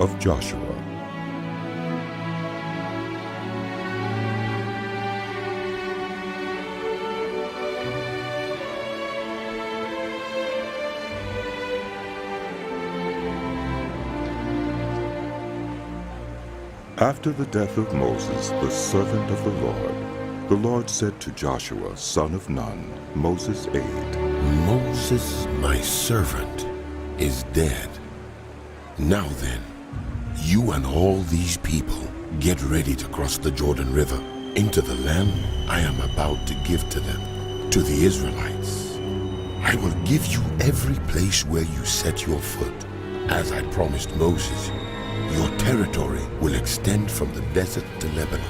of Joshua. After the death of Moses, the servant of the Lord said to Joshua, son of Nun, Moses' aide, Moses, my servant, is dead. Now then, you and all these people get ready to cross the Jordan River into the land I am about to give to them, to the Israelites. I will give you every place where you set your foot, as I promised Moses. Your territory will extend from the desert to Lebanon,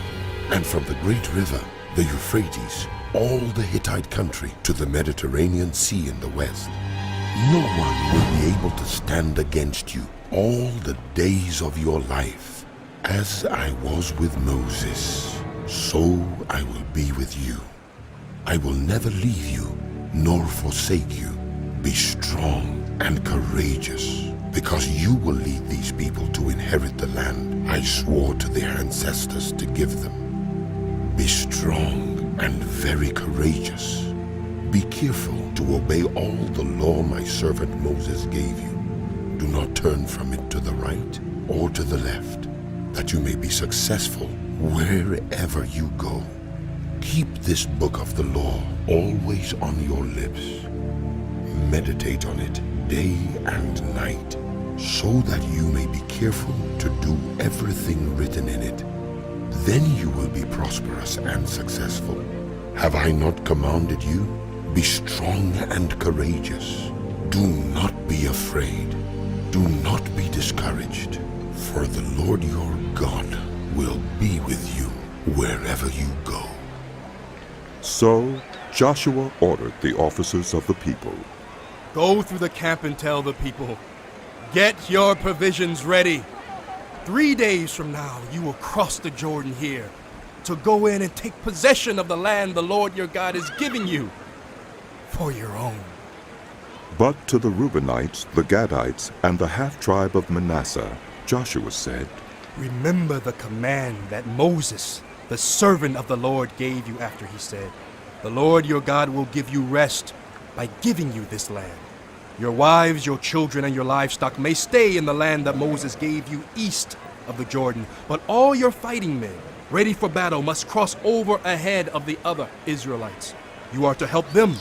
and from the great river, the Euphrates, all the Hittite country to the Mediterranean Sea in the west. No one will be able to stand against you all the days of your life. As I was with Moses, so I will be with you. I will never leave you nor forsake you. Be strong and courageous, because you will lead these people to inherit the land I swore to their ancestors to give them. Be strong and very courageous. Be careful to obey all the law my servant Moses gave you. Do not turn from it to the right or to the left, that you may be successful wherever you go. Keep this book of the law always on your lips. Meditate on it day and night, so that you may be careful to do everything written in it. Then you will be prosperous and successful. Have I not commanded you? Be strong and courageous. Do not be afraid. Do not be discouraged, for the Lord your God will be with you wherever you go. So Joshua ordered the officers of the people, Go through the camp and tell the people, get your provisions ready. 3 days from now, you will cross the Jordan here to go in and take possession of the land the Lord your God is giving you for your own. But to the Reubenites, the Gadites, and the half-tribe of Manasseh, Joshua said, Remember the command that Moses, the servant of the Lord, gave you after he said, The Lord your God will give you rest by giving you this land. Your wives, your children, and your livestock may stay in the land that Moses gave you east of the Jordan, but all your fighting men, ready for battle, must cross over ahead of the other Israelites. You are to help them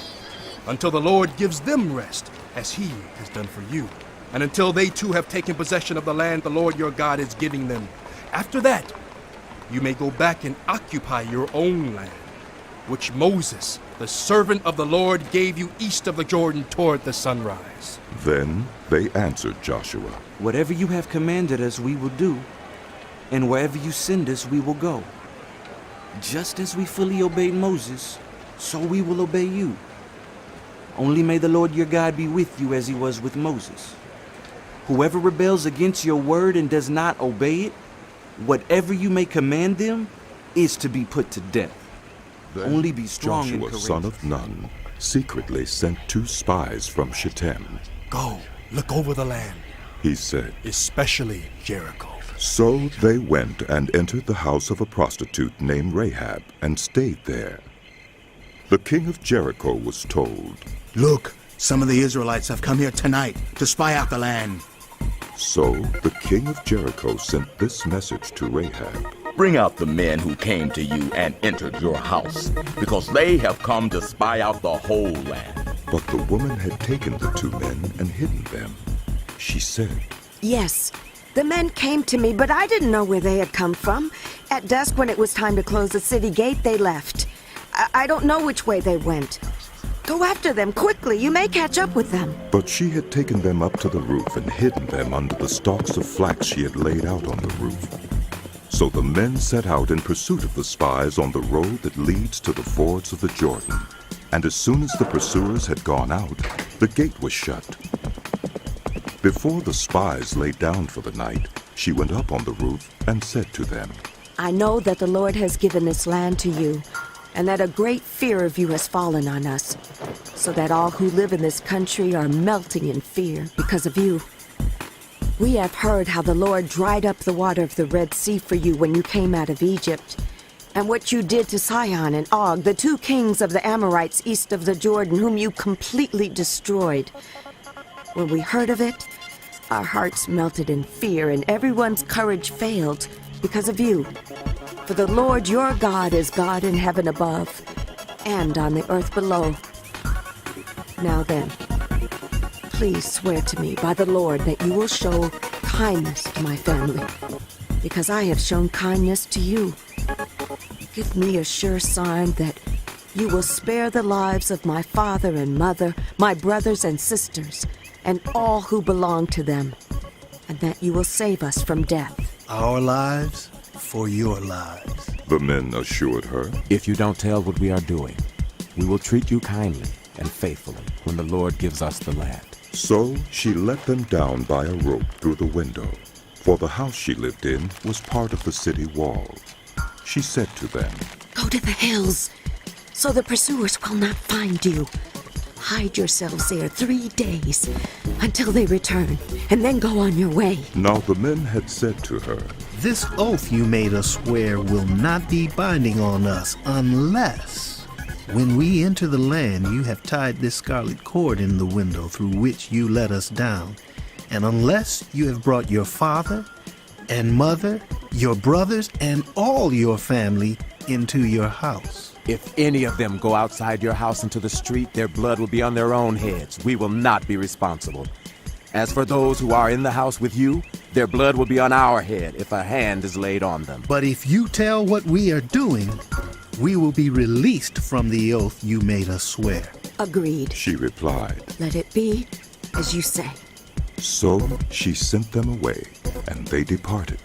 until the Lord gives them rest, as he has done for you, and until they too have taken possession of the land the Lord your God is giving them. After that, you may go back and occupy your own land, which Moses, the servant of the Lord, gave you east of the Jordan toward the sunrise. Then they answered Joshua, Whatever you have commanded us, we will do, and wherever you send us, we will go. Just as we fully obeyed Moses, so we will obey you. Only may the Lord your God be with you as he was with Moses. Whoever rebels against your word and does not obey it, whatever you may command them, is to be put to death. Then Only be strong and Joshua, courageous. son of Nun, secretly sent 2 spies from Shittim. Go, look over the land, He said, especially Jericho. So they went and entered the house of a prostitute named Rahab and stayed there. The king of Jericho was told, Look, some of the Israelites have come here tonight to spy out the land. So the king of Jericho sent this message to Rahab. Bring out the men who came to you and entered your house, because they have come to spy out the whole land. But the woman had taken the 2 men and hidden them. She said, Yes, the men came to me, but I didn't know where they had come from. At dusk, when it was time to close the city gate, they left. I don't know which way they went. Go after them quickly. You may catch up with them. But she had taken them up to the roof and hidden them under the stalks of flax she had laid out on the roof. So the men set out in pursuit of the spies on the road that leads to the fords of the Jordan. And as soon as the pursuers had gone out, the gate was shut. Before the spies lay down for the night, she went up on the roof and said to them, I know that the Lord has given this land to you, and that a great fear of you has fallen on us, so that all who live in this country are melting in fear because of you. We have heard how the Lord dried up the water of the Red Sea for you when you came out of Egypt, and what you did to Sihon and Og, the two kings of the Amorites east of the Jordan, whom you completely destroyed. When we heard of it, our hearts melted in fear, and everyone's courage failed because of you. For the Lord your God is God in heaven above and on the earth below. Now then, please swear to me by the Lord that you will show kindness to my family, because I have shown kindness to you. Give me a sure sign that you will spare the lives of my father and mother, my brothers and sisters, and all who belong to them, and that you will save us from death. Our lives for your lives. The men assured her. If you don't tell what we are doing, we will treat you kindly and faithfully when the Lord gives us the land. So she let them down by a rope through the window, for the house she lived in was part of the city wall. She said to them, Go to the hills, so the pursuers will not find you. Hide yourselves there 3 days until they return, and then go on your way. Now the men had said to her, This oath you made us swear will not be binding on us unless, when we enter the land, you have tied this scarlet cord in the window through which you let us down, and unless you have brought your father and mother, your brothers, and all your family into your house. If any of them go outside your house into the street, their blood will be on their own heads. We will not be responsible. As for those who are in the house with you, their blood will be on our head if a hand is laid on them. But if you tell what we are doing, we will be released from the oath you made us swear. Agreed. she replied. Let it be as you say. So she sent them away, and they departed,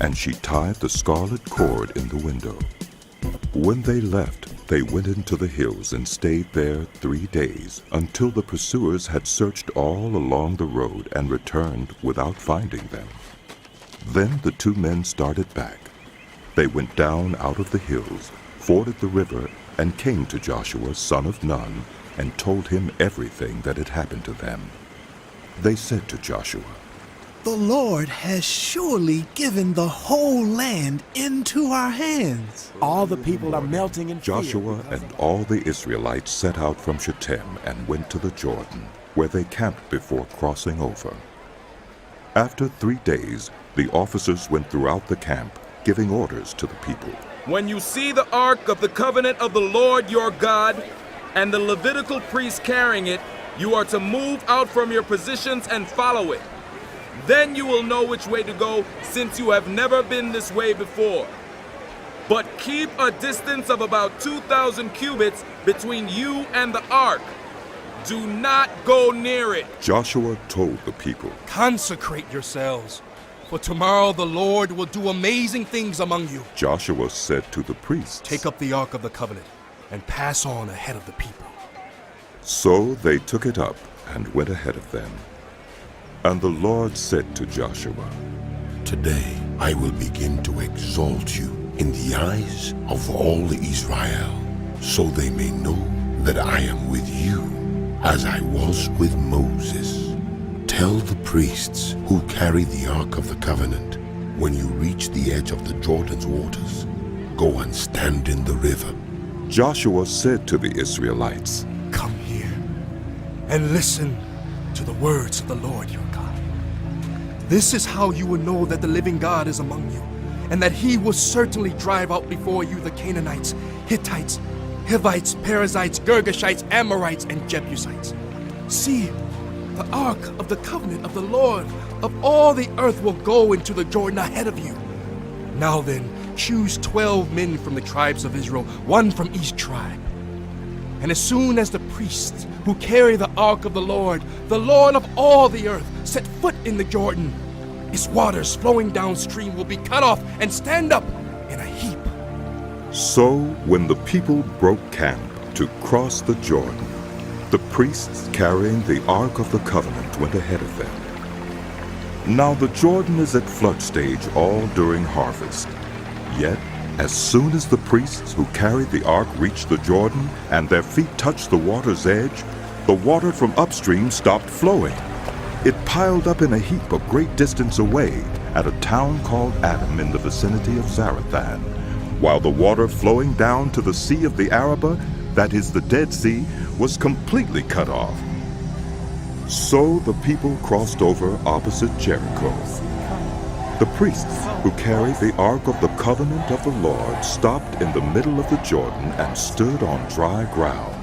and she tied the scarlet cord in the window. When they left, they went into the hills and stayed there 3 days, until the pursuers had searched all along the road and returned without finding them. Then the two men started back. They went down out of the hills, forded the river, and came to Joshua, son of Nun, and told him everything that had happened to them. They said to Joshua, The Lord has surely given the whole land into our hands. All the people are melting in fear. Joshua and all the Israelites set out from Shittim and went to the Jordan, where they camped before crossing over. After 3 days, the officers went throughout the camp, giving orders to the people. When you see the Ark of the Covenant of the Lord your God and the Levitical priests carrying it, you are to move out from your positions and follow it. Then you will know which way to go, since you have never been this way before. But keep a distance of about 2,000 cubits between you and the ark. Do not go near it. Joshua told the people, Consecrate yourselves, for tomorrow the Lord will do amazing things among you. Joshua said to the priests, Take up the Ark of the Covenant and pass on ahead of the people. So they took it up and went ahead of them. And the Lord said to Joshua, Today I will begin to exalt you in the eyes of all Israel, so they may know that I am with you, as I was with Moses. Tell the priests who carry the Ark of the Covenant, when you reach the edge of the Jordan's waters, go and stand in the river. Joshua said to the Israelites, Come here and listen to the words of the Lord your God. This is how you will know that the living God is among you, and that he will certainly drive out before you the Canaanites, Hittites, Hivites, Perizzites, Girgashites, Amorites, and Jebusites. See, the Ark of the Covenant of the Lord of all the earth will go into the Jordan ahead of you. Now then, choose 12 men from the tribes of Israel, one from each tribe. And as soon as the priests who carry the Ark of the Lord of all the earth, set foot in the Jordan, its waters flowing downstream will be cut off and stand up in a heap. So when the people broke camp to cross the Jordan, the priests carrying the Ark of the Covenant went ahead of them. Now the Jordan is at flood stage all during harvest. Yet, as soon as the priests who carried the ark reached the Jordan and their feet touched the water's edge, the water from upstream stopped flowing. It piled up in a heap a great distance away at a town called Adam in the vicinity of Zarethan, while the water flowing down to the Sea of the Arabah, that is the Dead Sea, was completely cut off. So the people crossed over opposite Jericho. The priests who carried the Ark of the Covenant of the Lord stopped in the middle of the Jordan and stood on dry ground,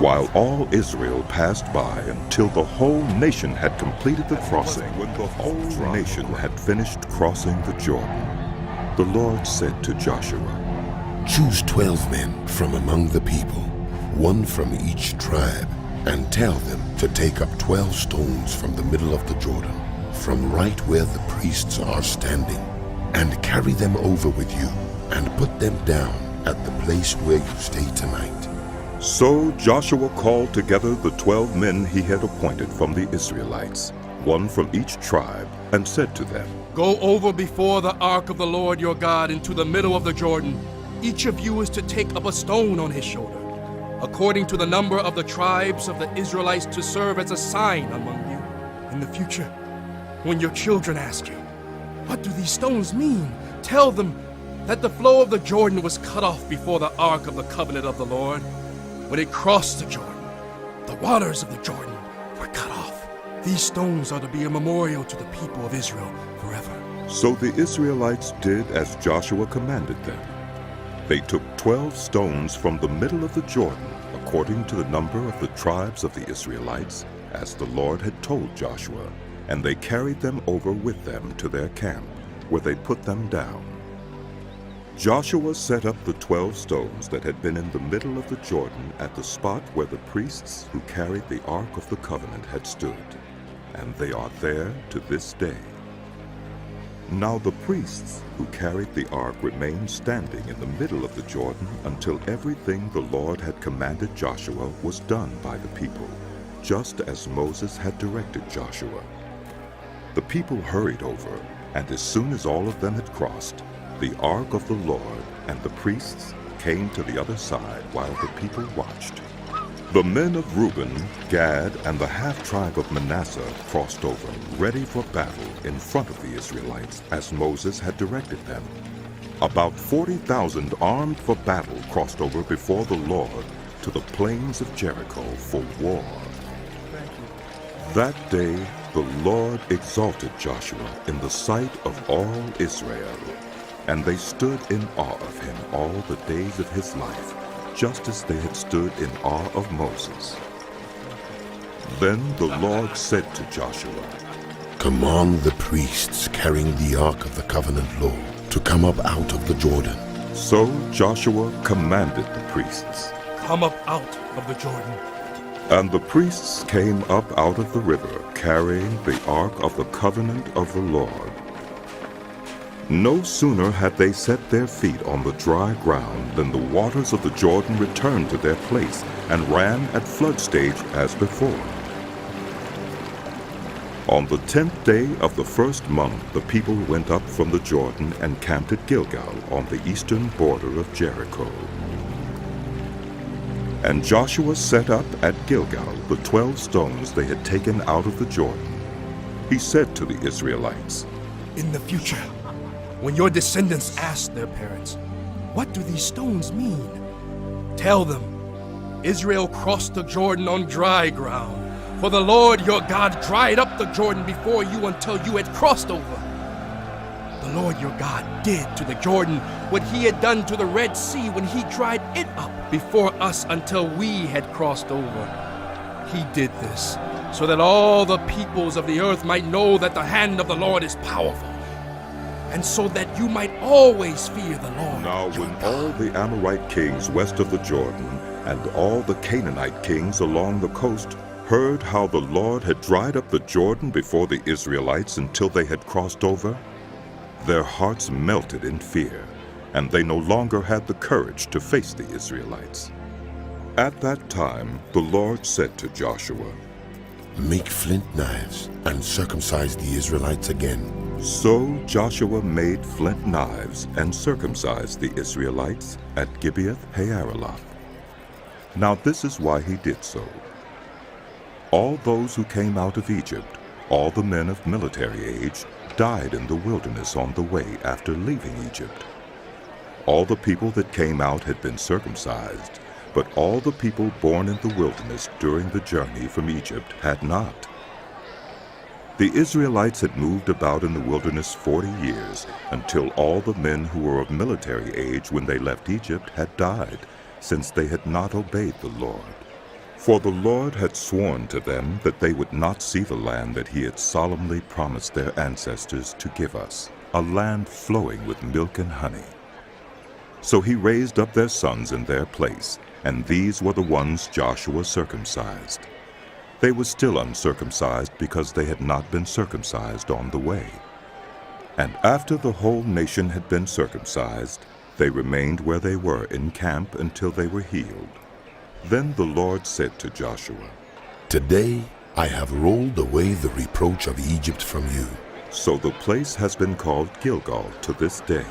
while all Israel passed by until the whole nation had completed the crossing. When the whole nation had finished crossing the Jordan, the Lord said to Joshua, Choose 12 men from among the people, one from each tribe, and tell them to take up 12 stones from the middle of the Jordan, from right where the priests are standing, and carry them over with you, and put them down at the place where you stay tonight. So Joshua called together the 12 men he had appointed from the Israelites, one from each tribe, and said to them, Go over before the ark of the Lord your God into the middle of the Jordan. Each of you is to take up a stone on his shoulder, according to the number of the tribes of the Israelites, to serve as a sign among you. In the future, when your children ask you, What do these stones mean? Tell them that the flow of the Jordan was cut off before the ark of the covenant of the Lord. When it crossed the Jordan, the waters of the Jordan were cut off. These stones are to be a memorial to the people of Israel forever. So the Israelites did as Joshua commanded them. They took 12 stones from the middle of the Jordan, according to the number of the tribes of the Israelites, as the Lord had told Joshua, and they carried them over with them to their camp, where they put them down. Joshua set up the 12 stones that had been in the middle of the Jordan at the spot where the priests who carried the Ark of the Covenant had stood, and they are there to this day. Now the priests who carried the ark remained standing in the middle of the Jordan until everything the Lord had commanded Joshua was done by the people, just as Moses had directed Joshua. The people hurried over, and as soon as all of them had crossed, the ark of the Lord and the priests came to the other side while the people watched. The men of Reuben, Gad, and the half-tribe of Manasseh crossed over, ready for battle in front of the Israelites, as Moses had directed them. About 40,000 armed for battle crossed over before the Lord to the plains of Jericho for war. That day the Lord exalted Joshua in the sight of all Israel, and they stood in awe of him all the days of his life, just as they had stood in awe of Moses. Then the Lord said to Joshua, Command the priests carrying the Ark of the Covenant Law to come up out of the Jordan. So Joshua commanded the priests, Come up out of the Jordan. and the priests came up out of the river, carrying the Ark of the Covenant of the Lord. No sooner had they set their feet on the dry ground than the waters of the Jordan returned to their place and ran at flood stage as before. On the 10th day of the first month, the people went up from the Jordan and camped at Gilgal on the eastern border of Jericho. And Joshua set up at Gilgal the 12 stones they had taken out of the Jordan. He said to the Israelites, In the future, when your descendants ask their parents, What do these stones mean? Tell them, Israel crossed the Jordan on dry ground, for the Lord your God dried up the Jordan before you until you had crossed over. The Lord your God did to the Jordan what he had done to the Red Sea when he dried it up before us until we had crossed over. He did this so that all the peoples of the earth might know that the hand of the Lord is powerful, and so that you might always fear the Lord. Now when all the Amorite kings west of the Jordan and all the Canaanite kings along the coast heard how the Lord had dried up the Jordan before the Israelites until they had crossed over, their hearts melted in fear, and they no longer had the courage to face the Israelites. At that time the Lord said to Joshua, Make flint knives and circumcise the Israelites again. So Joshua made flint knives and circumcised the Israelites at Gibeath Haaraloth. Now this is why he did so. All those who came out of Egypt, all the men of military age died in the wilderness on the way after leaving Egypt. All the people that came out had been circumcised, but all the people born in the wilderness during the journey from Egypt had not. The Israelites had moved about in the wilderness 40 years until all the men who were of military age when they left Egypt had died, since they had not obeyed the Lord. For the Lord had sworn to them that they would not see the land that he had solemnly promised their ancestors to give us, a land flowing with milk and honey. So he raised up their sons in their place, and these were the ones Joshua circumcised. They were still uncircumcised because they had not been circumcised on the way. And after the whole nation had been circumcised, they remained where they were in camp until they were healed. Then the Lord said to Joshua, Today I have rolled away the reproach of Egypt from you. So the place has been called Gilgal to this day.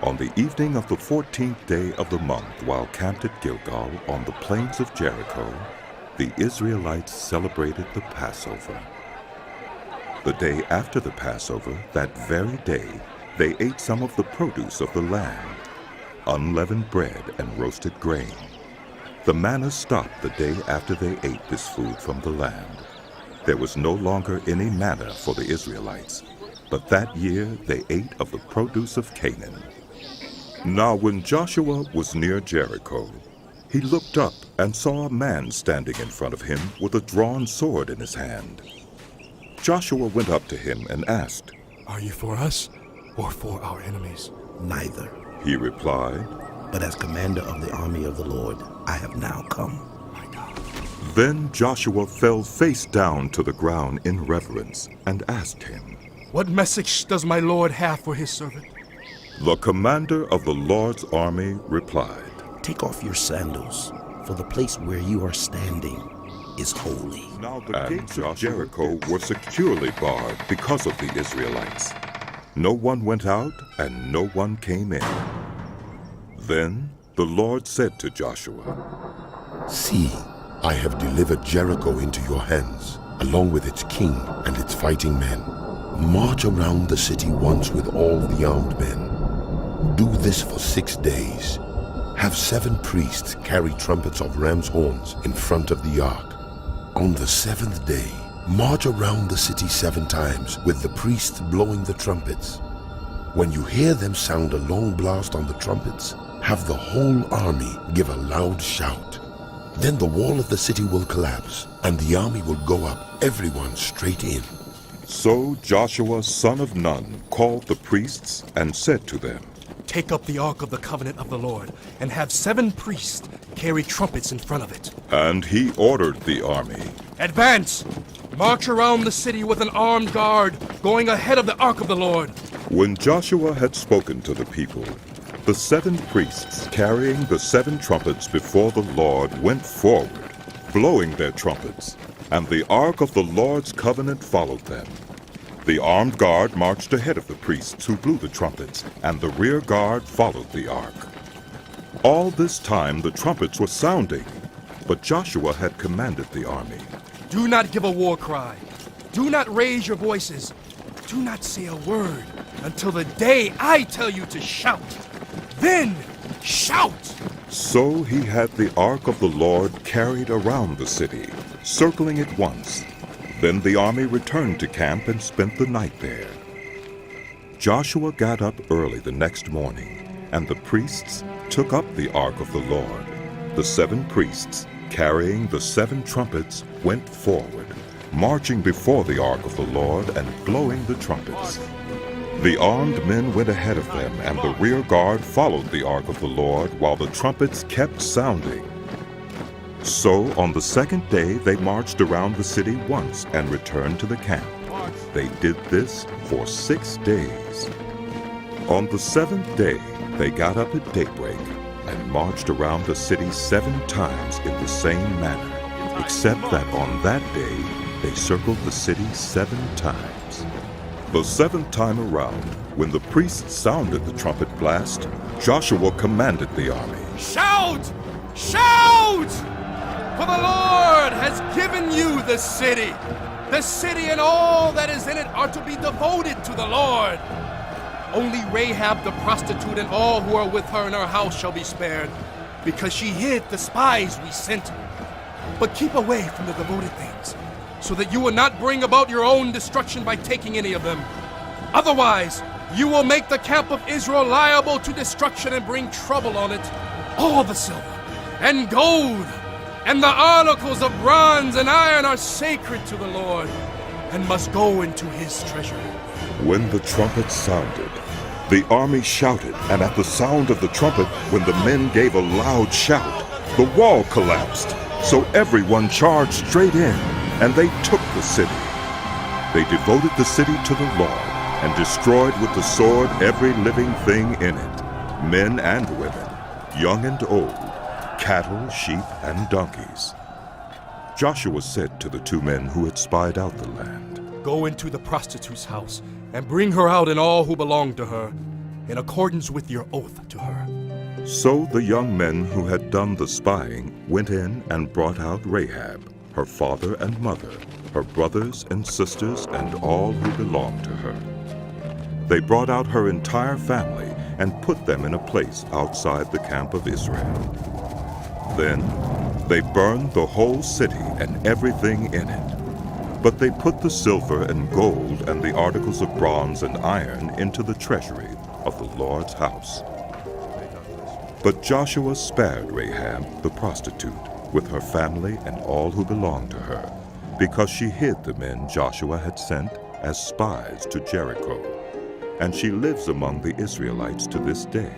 On the evening of the 14th day of the month, while camped at Gilgal on the plains of Jericho, the Israelites celebrated the Passover. The day after the Passover, that very day, they ate some of the produce of the land, unleavened bread and roasted grain. The manna stopped the day after they ate this food from the land. There was no longer any manna for the Israelites, but that year they ate of the produce of Canaan. Now when Joshua was near Jericho, he looked up and saw a man standing in front of him with a drawn sword in his hand. Joshua went up to him and asked, Are you for us or for our enemies? Neither. He replied, But as commander of the army of the Lord, I have now come. My God. Then Joshua fell face down to the ground in reverence and asked him, What message does my Lord have for his servant? The commander of the Lord's army replied, Take off your sandals, for the place where you are standing is holy. Now the gates of Jericho were securely barred because of the Israelites. No one went out and no one came in. Then the Lord said to Joshua, See, I have delivered Jericho into your hands, along with its king and its fighting men. March around the city once with all the armed men. Do this for 6 days. Have 7 priests carry trumpets of ram's horns in front of the ark. On the 7th day, march around the city 7 times with the priests blowing the trumpets. When you hear them sound a long blast on the trumpets, have the whole army give a loud shout. Then the wall of the city will collapse, and the army will go up, everyone straight in. So Joshua son of Nun called the priests and said to them, Take up the Ark of the Covenant of the Lord, and have 7 priests carry trumpets in front of it. And he ordered the army, Advance! March around the city with an armed guard, going ahead of the Ark of the Lord. When Joshua had spoken to the people, the 7 priests carrying the 7 trumpets before the Lord went forward, blowing their trumpets, and the Ark of the Lord's covenant followed them. The armed guard marched ahead of the priests who blew the trumpets, and the rear guard followed the ark. All this time the trumpets were sounding, but Joshua had commanded the army, Do not give a war cry. Do not raise your voices. Do not say a word until the day I tell you to shout. Then shout! So he had the ark of the Lord carried around the city, circling it once. Then the army returned to camp and spent the night there. Joshua got up early the next morning, and the priests took up the ark of the Lord. The 7 priests, carrying the 7 trumpets, went forward, marching before the ark of the Lord and blowing the trumpets. The armed men went ahead of them, and the rear guard followed the ark of the Lord while the trumpets kept sounding. So on the 2nd day they marched around the city once and returned to the camp. They did this for 6 days. On the 7th day they got up at daybreak and marched around the city 7 times in the same manner, except that on that day they circled the city 7 times. The 7th time around, when the priests sounded the trumpet blast, Joshua commanded the army, Shout! Shout! For the Lord Lord has given you the city. The city and all that is in it are to be devoted to the Lord. Only Rahab the prostitute and all who are with her in her house shall be spared, because she hid the spies we sent. But keep away from the devoted things, so that you will not bring about your own destruction by taking any of them. Otherwise, you will make the camp of Israel liable to destruction and bring trouble on it. All the silver and gold and the articles of bronze and iron are sacred to the Lord and must go into his treasury. When the trumpet sounded, the army shouted, and at the sound of the trumpet, when the men gave a loud shout, the wall collapsed. So everyone charged straight in, and they took the city. They devoted the city to the Lord, and destroyed with the sword every living thing in it, men and women, young and old, cattle, sheep, and donkeys. Joshua said to the 2 men who had spied out the land, Go into the prostitute's house and bring her out and all who belong to her, in accordance with your oath to her. So the young men who had done the spying went in and brought out Rahab, her father and mother, her brothers and sisters, and all who belonged to her. They brought out her entire family and put them in a place outside the camp of Israel. Then they burned the whole city and everything in it. But they put the silver and gold and the articles of bronze and iron into the treasury of the Lord's house. But Joshua spared Rahab the prostitute with her family and all who belonged to her, because she hid the men Joshua had sent as spies to Jericho, and she lives among the Israelites to this day.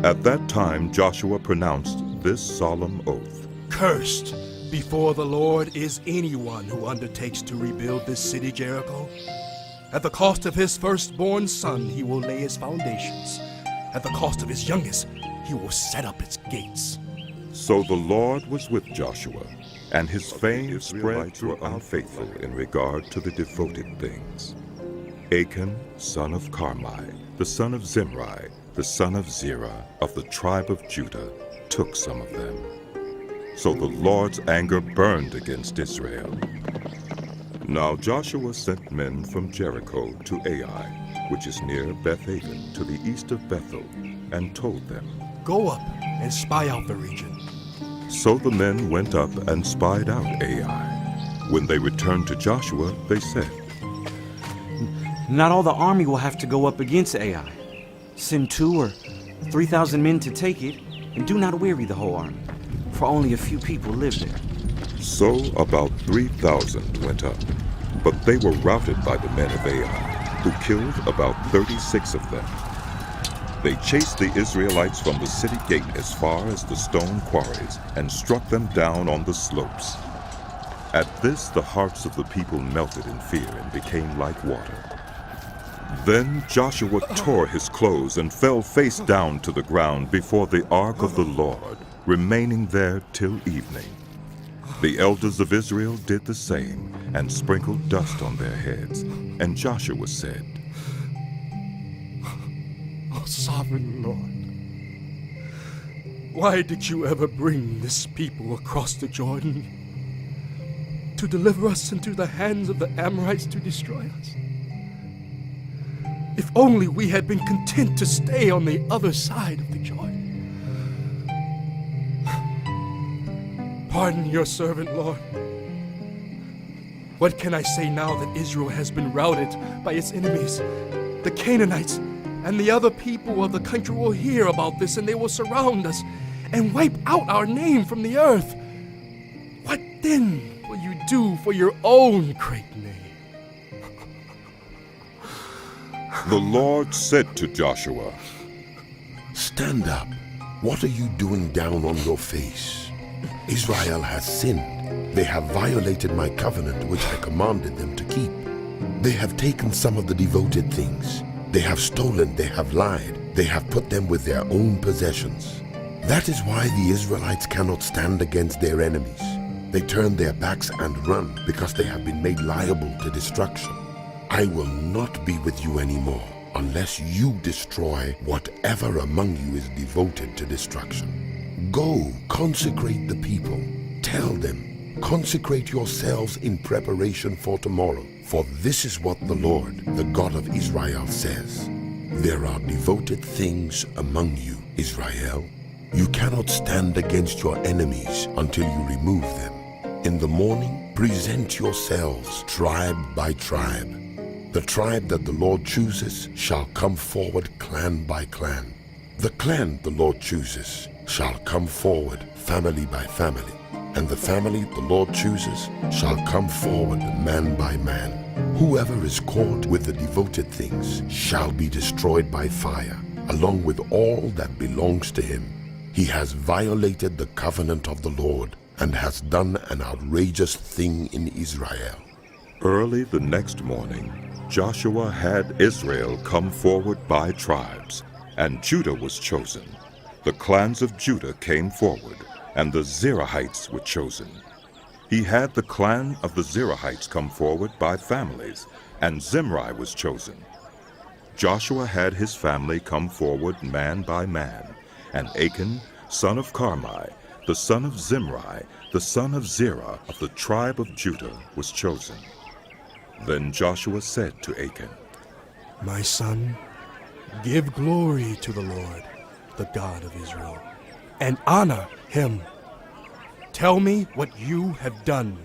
At that time Joshua pronounced this solemn oath: Cursed before the Lord is anyone who undertakes to rebuild this city Jericho. At the cost of his firstborn son he will lay its foundations. At the cost of his youngest he will set up its gates. So the Lord was with Joshua, and his fame spread were unfaithful in regard to the devoted things. Achan, son of Carmi, the son of Zimri, the son of Zerah, of the tribe of Judah, took some of them. So the Lord's anger burned against Israel. Now Joshua sent men from Jericho to Ai, which is near Bethaven, to the east of Bethel, and told them, Go up and spy out the region. So the men went up and spied out Ai. When they returned to Joshua, they said, Not all the army will have to go up against Ai. Send 2 or 3,000 men to take it, and do not weary the whole army, for only a few people live there. So about 3,000 went up, but they were routed by the men of Ai, who killed about 36 of them. They chased the Israelites from the city gate as far as the stone quarries, and struck them down on the slopes. At this the hearts of the people melted in fear and became like water. Then Joshua tore his clothes and fell face down to the ground before the ark of the Lord, remaining there till evening. The elders of Israel did the same, and sprinkled dust on their heads. And Joshua said, O sovereign Lord, why did you ever bring this people across the Jordan to deliver us into the hands of the Amorites to destroy us? If only we had been content to stay on the other side of the Jordan. Pardon your servant, Lord. What can I say now that Israel has been routed by its enemies? The Canaanites and the other people of the country will hear about this, and they will surround us and wipe out our name from the earth. What then will you do for your own great name? The Lord said to Joshua, Stand up. What are you doing down on your face? Israel has sinned. They have violated my covenant which I commanded them to keep. They have taken some of the devoted things. They have stolen, they have lied, they have put them with their own possessions. That is why the Israelites cannot stand against their enemies. They turn their backs and run because they have been made liable to destruction. I will not be with you anymore unless you destroy whatever among you is devoted to destruction. Go, consecrate the people. Tell them, Consecrate yourselves in preparation for tomorrow, for this is what the Lord, the God of Israel, says. There are devoted things among you, Israel. You cannot stand against your enemies until you remove them. In the morning, present yourselves tribe by tribe. The tribe that the Lord chooses shall come forward clan by clan. The clan the Lord chooses shall come forward family by family. And the family the Lord chooses shall come forward man by man. Whoever is caught with the devoted things shall be destroyed by fire, along with all that belongs to him. He has violated the covenant of the Lord and has done an outrageous thing in Israel. Early the next morning, Joshua had Israel come forward by tribes, and Judah was chosen. The clans of Judah came forward, and the Zerahites were chosen. He had the clan of the Zerahites come forward by families, and Zimri was chosen. Joshua had his family come forward man by man, and Achan, son of Carmi, the son of Zimri, the son of Zerah of the tribe of Judah, was chosen. Then Joshua said to Achan, My son, give glory to the Lord, the God of Israel, and honor him. Tell me what you have done.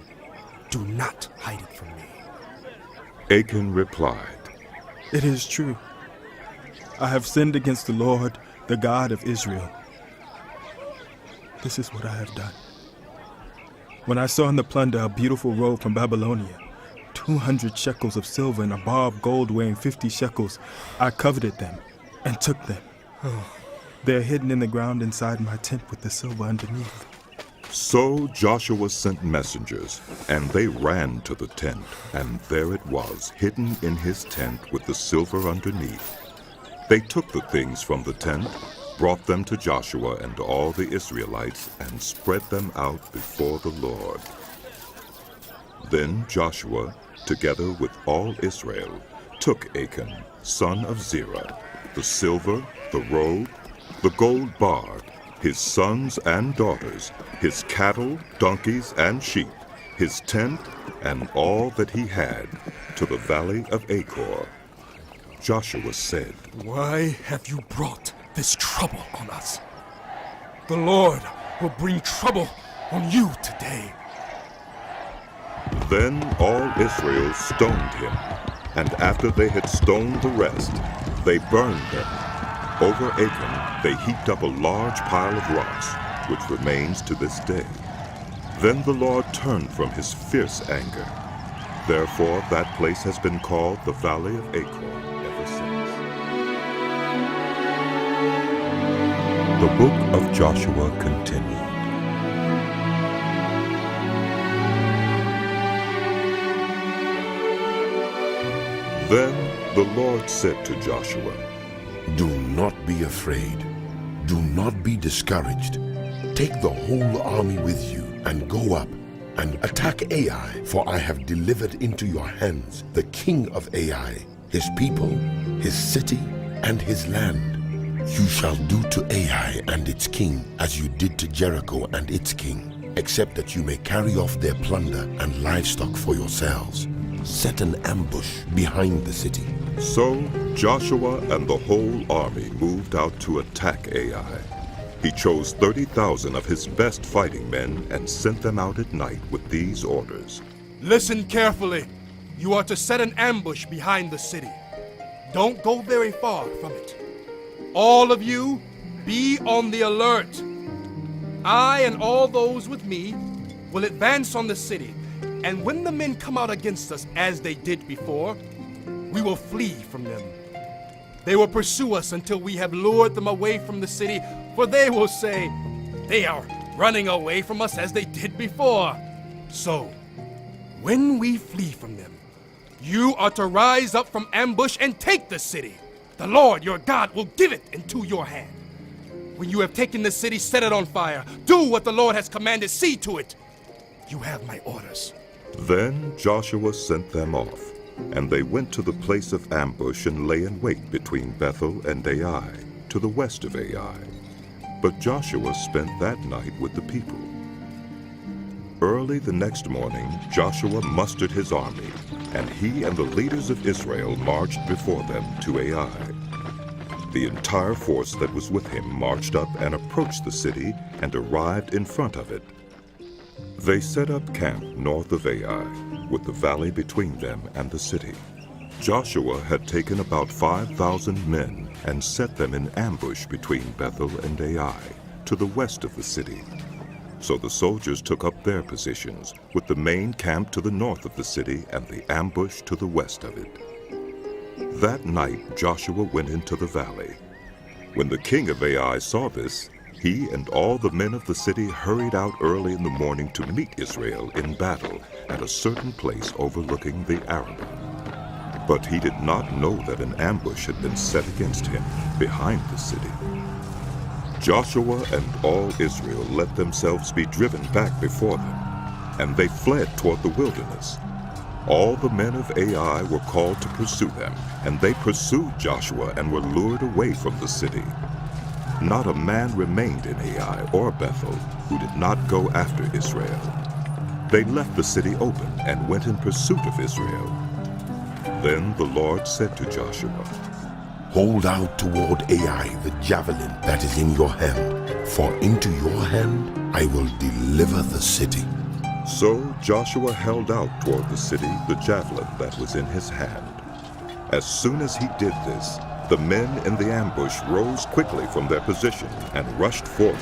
Do not hide it from me. Achan replied, It is true. I have sinned against the Lord, the God of Israel. This is what I have done. When I saw in the plunder a beautiful robe from Babylonia, 200 shekels of silver and a bar of gold weighing 50 shekels, I coveted them and took them. They are hidden in the ground inside my tent with the silver underneath. So Joshua sent messengers, and they ran to the tent, and there it was, hidden in his tent with the silver underneath. They took the things from the tent, brought them to Joshua and all the Israelites, and spread them out before the Lord. Then Joshua, together with all Israel, took Achan, son of Zerah, the silver, the robe, the gold bar, his sons and daughters, his cattle, donkeys, and sheep, his tent, and all that he had, to the valley of Achor. Joshua said, Why have you brought this trouble on us? The Lord will bring trouble on you today. Then all Israel stoned him, and after they had stoned the rest, they burned them. Over Achan they heaped up a large pile of rocks, which remains to this day. Then the Lord turned from his fierce anger. Therefore that place has been called the Valley of Achor ever since. The book of Joshua continued. Then the Lord said to Joshua, Do not be afraid. Do not be discouraged. Take the whole army with you and go up and attack Ai, for I have delivered into your hands the king of Ai, his people, his city, and his land. You shall do to Ai and its king as you did to Jericho and its king, except that you may carry off their plunder and livestock for yourselves. Set an ambush behind the city. So Joshua and the whole army moved out to attack Ai. He chose 30,000 of his best fighting men and sent them out at night with these orders. Listen carefully. You are to set an ambush behind the city. Don't go very far from it. All of you, be on the alert. I and all those with me will advance on the city, and when the men come out against us as they did before, we will flee from them. They will pursue us until we have lured them away from the city, for they will say, they are running away from us as they did before. So, when we flee from them, you are to rise up from ambush and take the city. The Lord your God will give it into your hand. When you have taken the city, set it on fire. Do what the Lord has commanded. See to it. You have my orders. Then Joshua sent them off, and they went to the place of ambush and lay in wait between Bethel and Ai, to the west of Ai. But Joshua spent that night with the people. Early the next morning, Joshua mustered his army, and he and the leaders of Israel marched before them to Ai. The entire force that was with him marched up and approached the city and arrived in front of it. They set up camp north of Ai, with the valley between them and the city. Joshua had taken about 5,000 men and set them in ambush between Bethel and Ai, to the west of the city. So the soldiers took up their positions, with the main camp to the north of the city and the ambush to the west of it. That night Joshua went into the valley. When the king of Ai saw this, he and all the men of the city hurried out early in the morning to meet Israel in battle at a certain place overlooking the Arabah. But he did not know that an ambush had been set against him behind the city. Joshua and all Israel let themselves be driven back before them, and they fled toward the wilderness. All the men of Ai were called to pursue them, and they pursued Joshua and were lured away from the city. Not a man remained in Ai or Bethel who did not go after Israel. They left the city open and went in pursuit of Israel. Then the Lord said to Joshua, Hold out toward Ai the javelin that is in your hand, for into your hand I will deliver the city. So Joshua held out toward the city the javelin that was in his hand. As soon as he did this, the men in the ambush rose quickly from their position and rushed forward.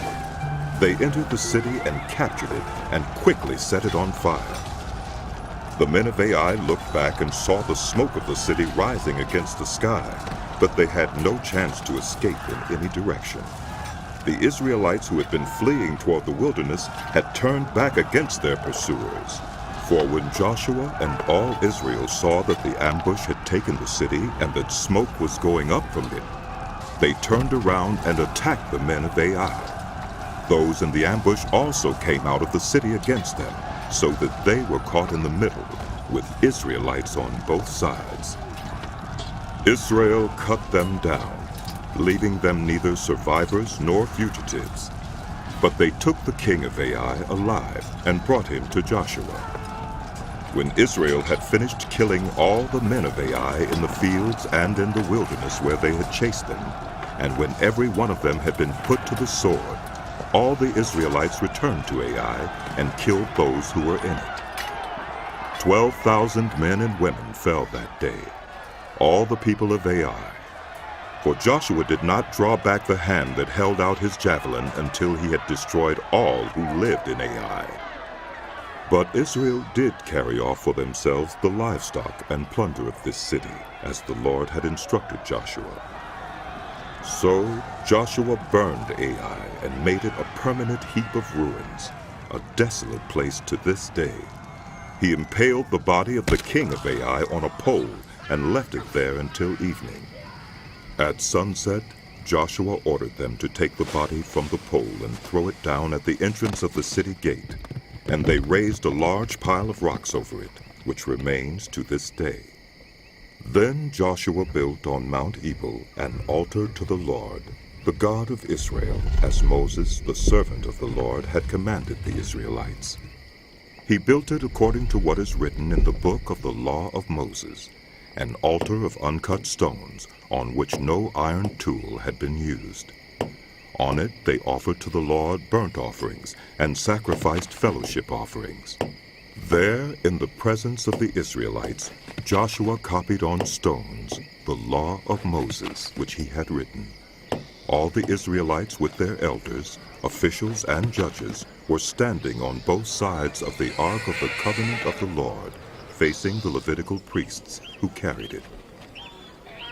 They entered the city and captured it and quickly set it on fire. The men of Ai looked back and saw the smoke of the city rising against the sky, but they had no chance to escape in any direction. The Israelites who had been fleeing toward the wilderness had turned back against their pursuers. For when Joshua and all Israel saw that the ambush had taken the city and that smoke was going up from it, they turned around and attacked the men of Ai. Those in the ambush also came out of the city against them, so that they were caught in the middle, with Israelites on both sides. Israel cut them down, leaving them neither survivors nor fugitives. But they took the king of Ai alive and brought him to Joshua. When Israel had finished killing all the men of Ai in the fields and in the wilderness where they had chased them, and when every one of them had been put to the sword, all the Israelites returned to Ai and killed those who were in it. 12,000 men and women fell that day, all the people of Ai. For Joshua did not draw back the hand that held out his javelin until he had destroyed all who lived in Ai. But Israel did carry off for themselves the livestock and plunder of this city, as the Lord had instructed Joshua. So Joshua burned Ai and made it a permanent heap of ruins, a desolate place to this day. He impaled the body of the king of Ai on a pole and left it there until evening. At sunset, Joshua ordered them to take the body from the pole and throw it down at the entrance of the city gate, and they raised a large pile of rocks over it, which remains to this day. Then Joshua built on Mount Ebal an altar to the Lord, the God of Israel, as Moses, the servant of the Lord, had commanded the Israelites. He built it according to what is written in the book of the law of Moses, an altar of uncut stones, on which no iron tool had been used. On it they offered to the Lord burnt offerings and sacrificed fellowship offerings. There, in the presence of the Israelites, Joshua copied on stones the law of Moses, which he had written. All the Israelites with their elders, officials, and judges were standing on both sides of the Ark of the Covenant of the Lord, facing the Levitical priests who carried it.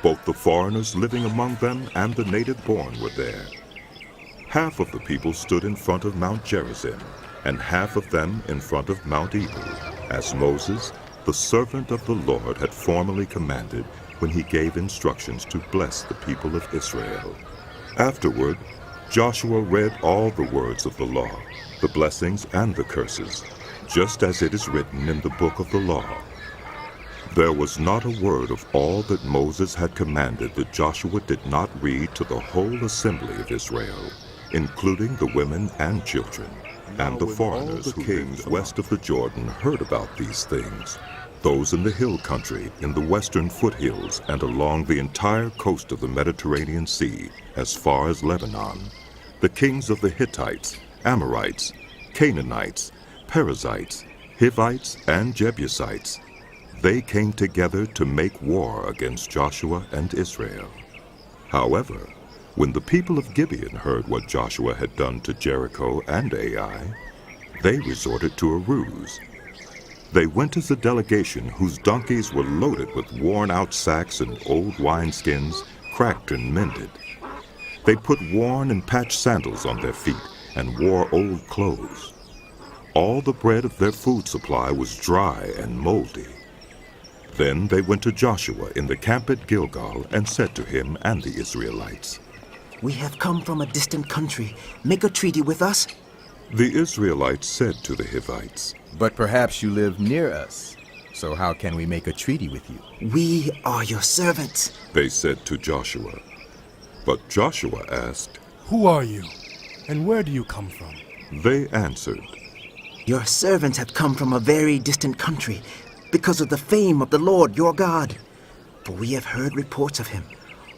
Both the foreigners living among them and the native-born were there. Half of the people stood in front of Mount Gerizim, and half of them in front of Mount Ebal, as Moses, the servant of the Lord, had formerly commanded when he gave instructions to bless the people of Israel. Afterward, Joshua read all the words of the law, the blessings and the curses, just as it is written in the book of the law. There was not a word of all that Moses had commanded that Joshua did not read to the whole assembly of Israel, including the women and children. And the foreigners, the kings west of the Jordan, heard about these things. Those in the hill country, in the western foothills, and along the entire coast of the Mediterranean Sea, as far as Lebanon, the kings of the Hittites, Amorites, Canaanites, Perizzites, Hivites, and Jebusites, they came together to make war against Joshua and Israel. However, when the people of Gibeon heard what Joshua had done to Jericho and Ai, they resorted to a ruse. They went as a delegation whose donkeys were loaded with worn-out sacks and old wineskins, cracked and mended. They put worn and patched sandals on their feet and wore old clothes. All the bread of their food supply was dry and moldy. Then they went to Joshua in the camp at Gilgal and said to him and the Israelites, "We have come from a distant country. Make a treaty with us." The Israelites said to the Hivites, "But perhaps you live near us, so how can we make a treaty with you?" "We are your servants," they said to Joshua. But Joshua asked, "Who are you, and where do you come from?" They answered, "Your servants have come from a very distant country because of the fame of the Lord your God. For we have heard reports of him,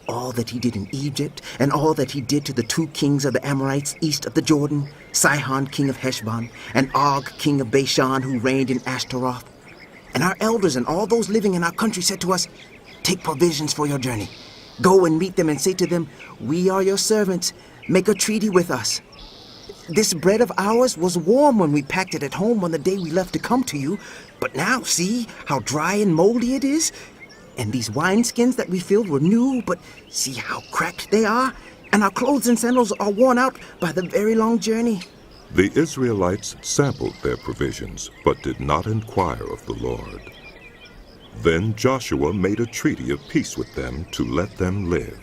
all that he did in Egypt, and all that he did to the 2 kings of the Amorites east of the Jordan, Sihon king of Heshbon, and Og king of Bashan, who reigned in Ashtaroth. And our elders and all those living in our country said to us, 'Take provisions for your journey. Go and meet them and say to them, "We are your servants. Make a treaty with us." This bread of ours was warm when we packed it at home on the day we left to come to you, but now see how dry and moldy it is? And these wineskins that we filled were new, but see how cracked they are? And our clothes and sandals are worn out by the very long journey." The Israelites sampled their provisions, but did not inquire of the Lord. Then Joshua made a treaty of peace with them to let them live,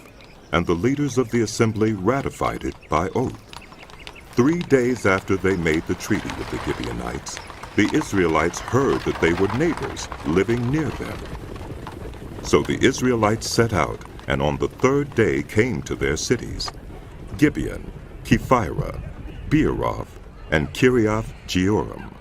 and the leaders of the assembly ratified it by oath. 3 days after they made the treaty with the Gibeonites, the Israelites heard that they were neighbors living near them. So the Israelites set out, and on the 3rd day came to their cities, Gibeon, Kephirah, Beeroth, and Kiriath Jearim.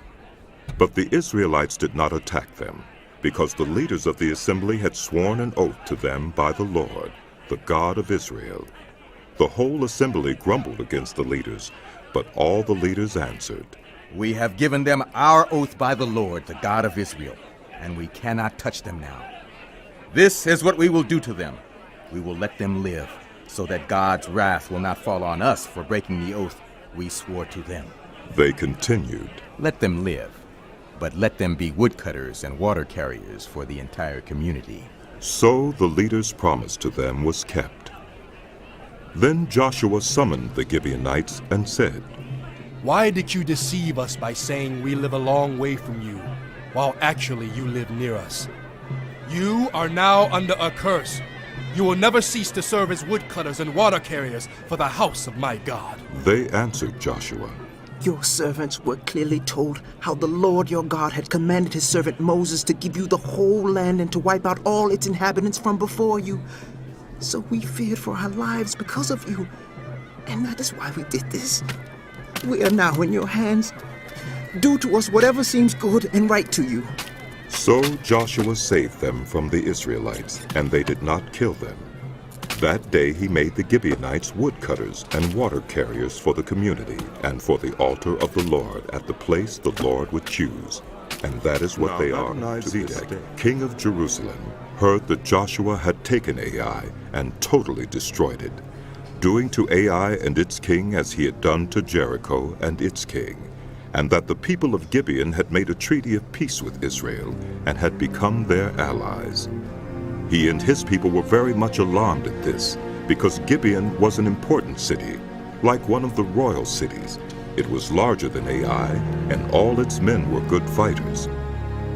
But the Israelites did not attack them, because the leaders of the assembly had sworn an oath to them by the Lord, the God of Israel. The whole assembly grumbled against the leaders, but all the leaders answered, "We have given them our oath by the Lord, the God of Israel, and we cannot touch them now. This is what we will do to them. We will let them live, so that God's wrath will not fall on us for breaking the oath we swore to them." They continued, "Let them live, but let them be woodcutters and water carriers for the entire community." So the leader's promise to them was kept. Then Joshua summoned the Gibeonites and said, "Why did you deceive us by saying we live a long way from you, while actually you live near us? You are now under a curse. You will never cease to serve as woodcutters and water carriers for the house of my God." They answered Joshua, "Your servants were clearly told how the Lord your God had commanded his servant Moses to give you the whole land and to wipe out all its inhabitants from before you. So we feared for our lives because of you, and that is why we did this. We are now in your hands. Do to us whatever seems good and right to you." So Joshua saved them from the Israelites, and they did not kill them. That day he made the Gibeonites woodcutters and water carriers for the community and for the altar of the Lord at the place the Lord would choose. And that is what they are to this day. King of Jerusalem, heard that Joshua had taken Ai and totally destroyed it, doing to Ai and its king as he had done to Jericho and its king, and that the people of Gibeon had made a treaty of peace with Israel and had become their allies. He and his people were very much alarmed at this, because Gibeon was an important city, like one of the royal cities. It was larger than Ai, and all its men were good fighters.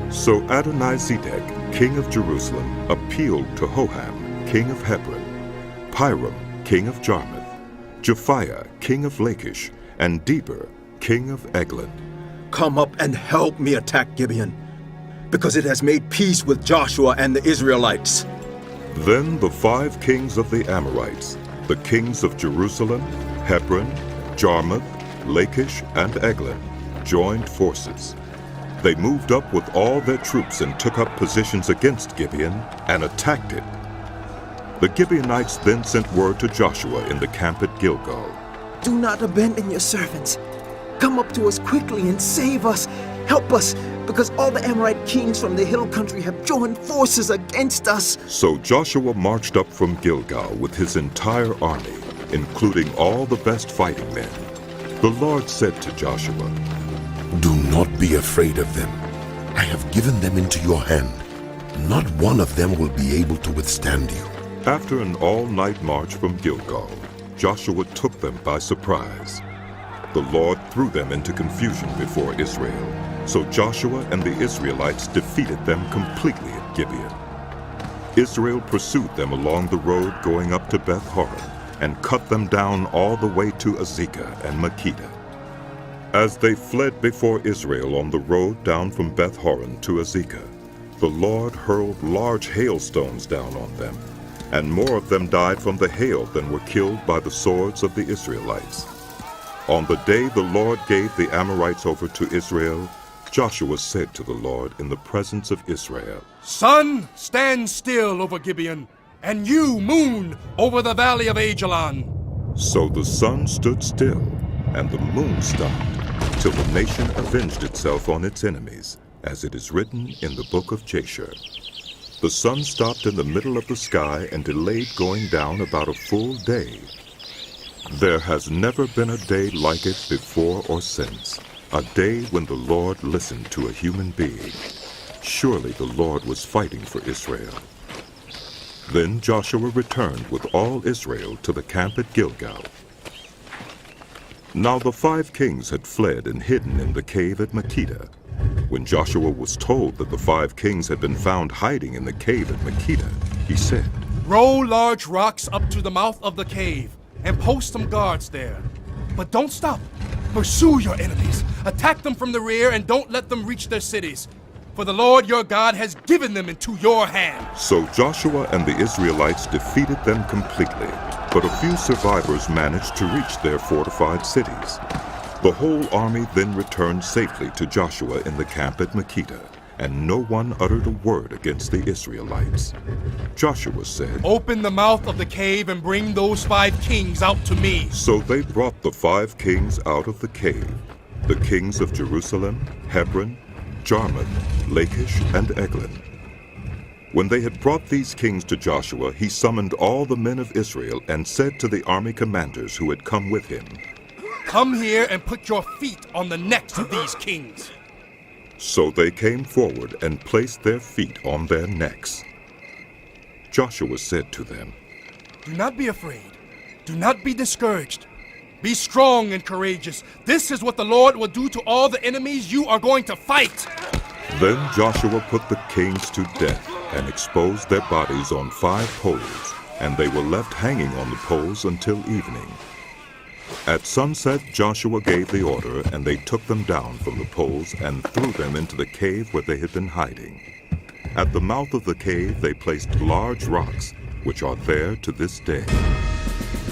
So Adonizedek, king of Jerusalem, appealed to Hoham, king of Hebron, Piram, king of Jarmuth, Japhiah, king of Lachish, and Deber, king of Eglon. "Come up and help me attack Gibeon, because it has made peace with Joshua and the Israelites." Then the 5 kings of the Amorites, the kings of Jerusalem, Hebron, Jarmuth, Lachish, and Eglon joined forces. They moved up with all their troops and took up positions against Gibeon and attacked it. The Gibeonites then sent word to Joshua in the camp at Gilgal. Do not abandon your servants. Come up to us quickly and save us. Help us, because all the Amorite kings from the hill country have joined forces against us. So Joshua marched up from Gilgal with his entire army, including all the best fighting men. The Lord said to Joshua, Do not be afraid of them. I have given them into your hand. Not one of them will be able to withstand you. After an all-night march from Gilgal, Joshua took them by surprise. The Lord threw them into confusion before Israel, so Joshua and the Israelites defeated them completely at Gibeon. Israel pursued them along the road going up to Beth-horon and cut them down all the way to Azekah and Makkedah. As they fled before Israel on the road down from Beth-horon to Azekah, the Lord hurled large hailstones down on them, and more of them died from the hail than were killed by the swords of the Israelites. On the day the Lord gave the Amorites over to Israel, Joshua said to the Lord in the presence of Israel, Sun, stand still over Gibeon, and you, moon, over the valley of Ajalon. So the sun stood still, and the moon stopped, till the nation avenged itself on its enemies, as it is written in the book of Jasher. The sun stopped in the middle of the sky and delayed going down about a full day. There has never been a day like it before or since, a day when the Lord listened to a human being. Surely the Lord was fighting for Israel. Then Joshua returned with all Israel to the camp at Gilgal. Now the 5 kings had fled and hidden in the cave at Makkedah. When Joshua was told that the 5 kings had been found hiding in the cave at Makkedah, he said, Roll large rocks up to the mouth of the cave and post some guards there. But don't stop. Pursue your enemies. Attack them from the rear and don't let them reach their cities. For the Lord your God has given them into your hand. So Joshua and the Israelites defeated them completely, but a few survivors managed to reach their fortified cities. The whole army then returned safely to Joshua in the camp at Makkedah, and no one uttered a word against the Israelites. Joshua said, Open the mouth of the cave and bring those 5 kings out to me. So they brought the 5 kings out of the cave, the kings of Jerusalem, Hebron, Jarmuth, Lachish, and Eglon. When they had brought these kings to Joshua, he summoned all the men of Israel and said to the army commanders who had come with him, Come here and put your feet on the necks of these kings. So they came forward and placed their feet on their necks. Joshua said to them, Do not be afraid. Do not be discouraged. Be strong and courageous. This is what the Lord will do to all the enemies you are going to fight. Then Joshua put the kings to death and exposed their bodies on 5 poles, and they were left hanging on the poles until evening. At sunset, Joshua gave the order, and they took them down from the poles and threw them into the cave where they had been hiding. At the mouth of the cave, they placed large rocks, which are there to this day.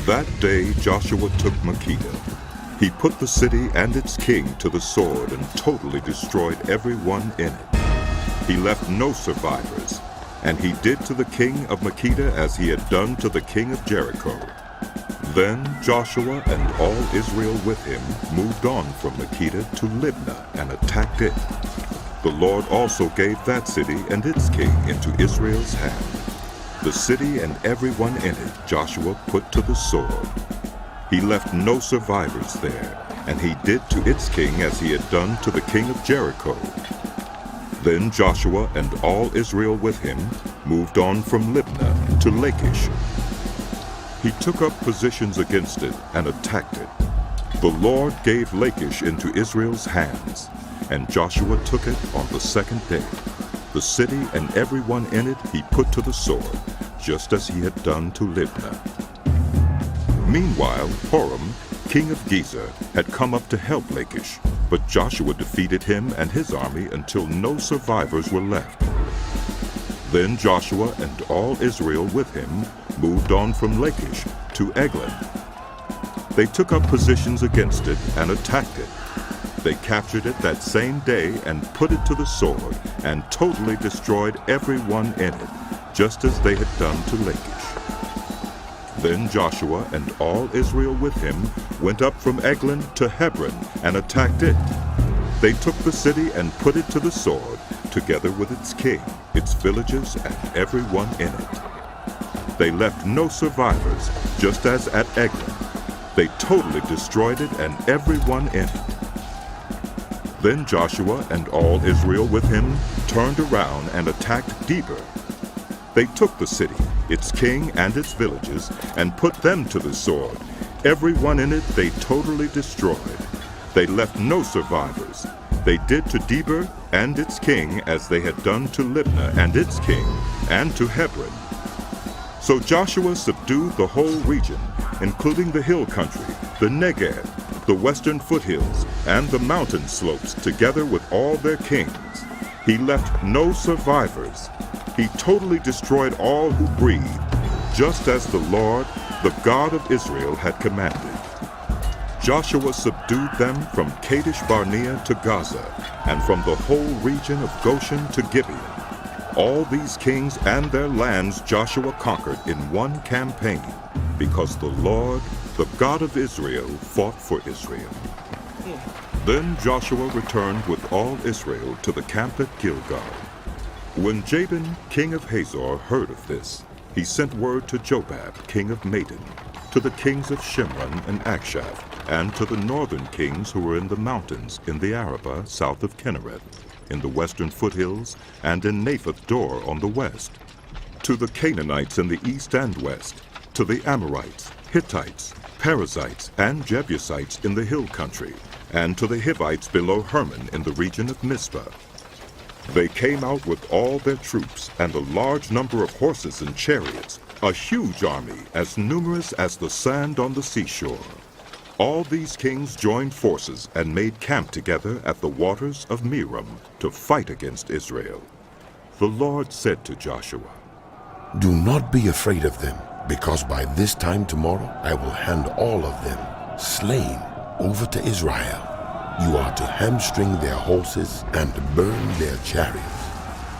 That day, Joshua took Makkedah. He put the city and its king to the sword and totally destroyed everyone in it. He left no survivors, and he did to the king of Makkedah as he had done to the king of Jericho. Then Joshua and all Israel with him moved on from Makkedah to Libnah and attacked it. The Lord also gave that city and its king into Israel's hand. The city and everyone in it Joshua put to the sword. He left no survivors there, and he did to its king as he had done to the king of Jericho. Then Joshua and all Israel with him moved on from Libnah to Lachish. He took up positions against it and attacked it. The Lord gave Lachish into Israel's hands, and Joshua took it on the 2nd day. The city and everyone in it he put to the sword, just as he had done to Libnah. Meanwhile, Horam, king of Gezer, had come up to help Lachish, but Joshua defeated him and his army until no survivors were left. Then Joshua and all Israel with him moved on from Lachish to Eglon. They took up positions against it and attacked it. They captured it that same day and put it to the sword and totally destroyed everyone in it, just as they had done to Lachish. Then Joshua and all Israel with him went up from Eglon to Hebron and attacked it. They took the city and put it to the sword, together with its king, its villages, and everyone in it. They left no survivors, just as at Eglon. They totally destroyed it and everyone in it. Then Joshua and all Israel with him turned around and attacked Debir. They took the city, its king and its villages, and put them to the sword. Everyone in it they totally destroyed. They left no survivors. They did to Debir and its king as they had done to Libnah and its king, and to Hebron. So Joshua subdued the whole region, including the hill country, the Negev, the western foothills, and the mountain slopes, together with all their kings. He left no survivors. He totally destroyed all who breathed, just as the Lord, the God of Israel, had commanded. Joshua subdued them from Kadesh Barnea to Gaza, and from the whole region of Goshen to Gibeon. All these kings and their lands Joshua conquered in one campaign, because the Lord, the God of Israel, fought for Israel. Then Joshua returned with all Israel to the camp at Gilgal. When Jabin, king of Hazor, heard of this, he sent word to Jobab, king of Madon, to the kings of Shimron and Akshaph, and to the northern kings who were in the mountains in the Arabah south of Kinnereth, in the western foothills, and in Naphoth Dor on the west, to the Canaanites in the east and west, to the Amorites, Hittites, Perizzites, and Jebusites in the hill country, and to the Hivites below Hermon in the region of Mizpah. They came out with all their troops, and a large number of horses and chariots, a huge army, as numerous as the sand on the seashore. All these kings joined forces and made camp together at the waters of Merom to fight against Israel. The Lord said to Joshua, Do not be afraid of them, because by this time tomorrow I will hand all of them, slain, over to Israel. You are to hamstring their horses and burn their chariots.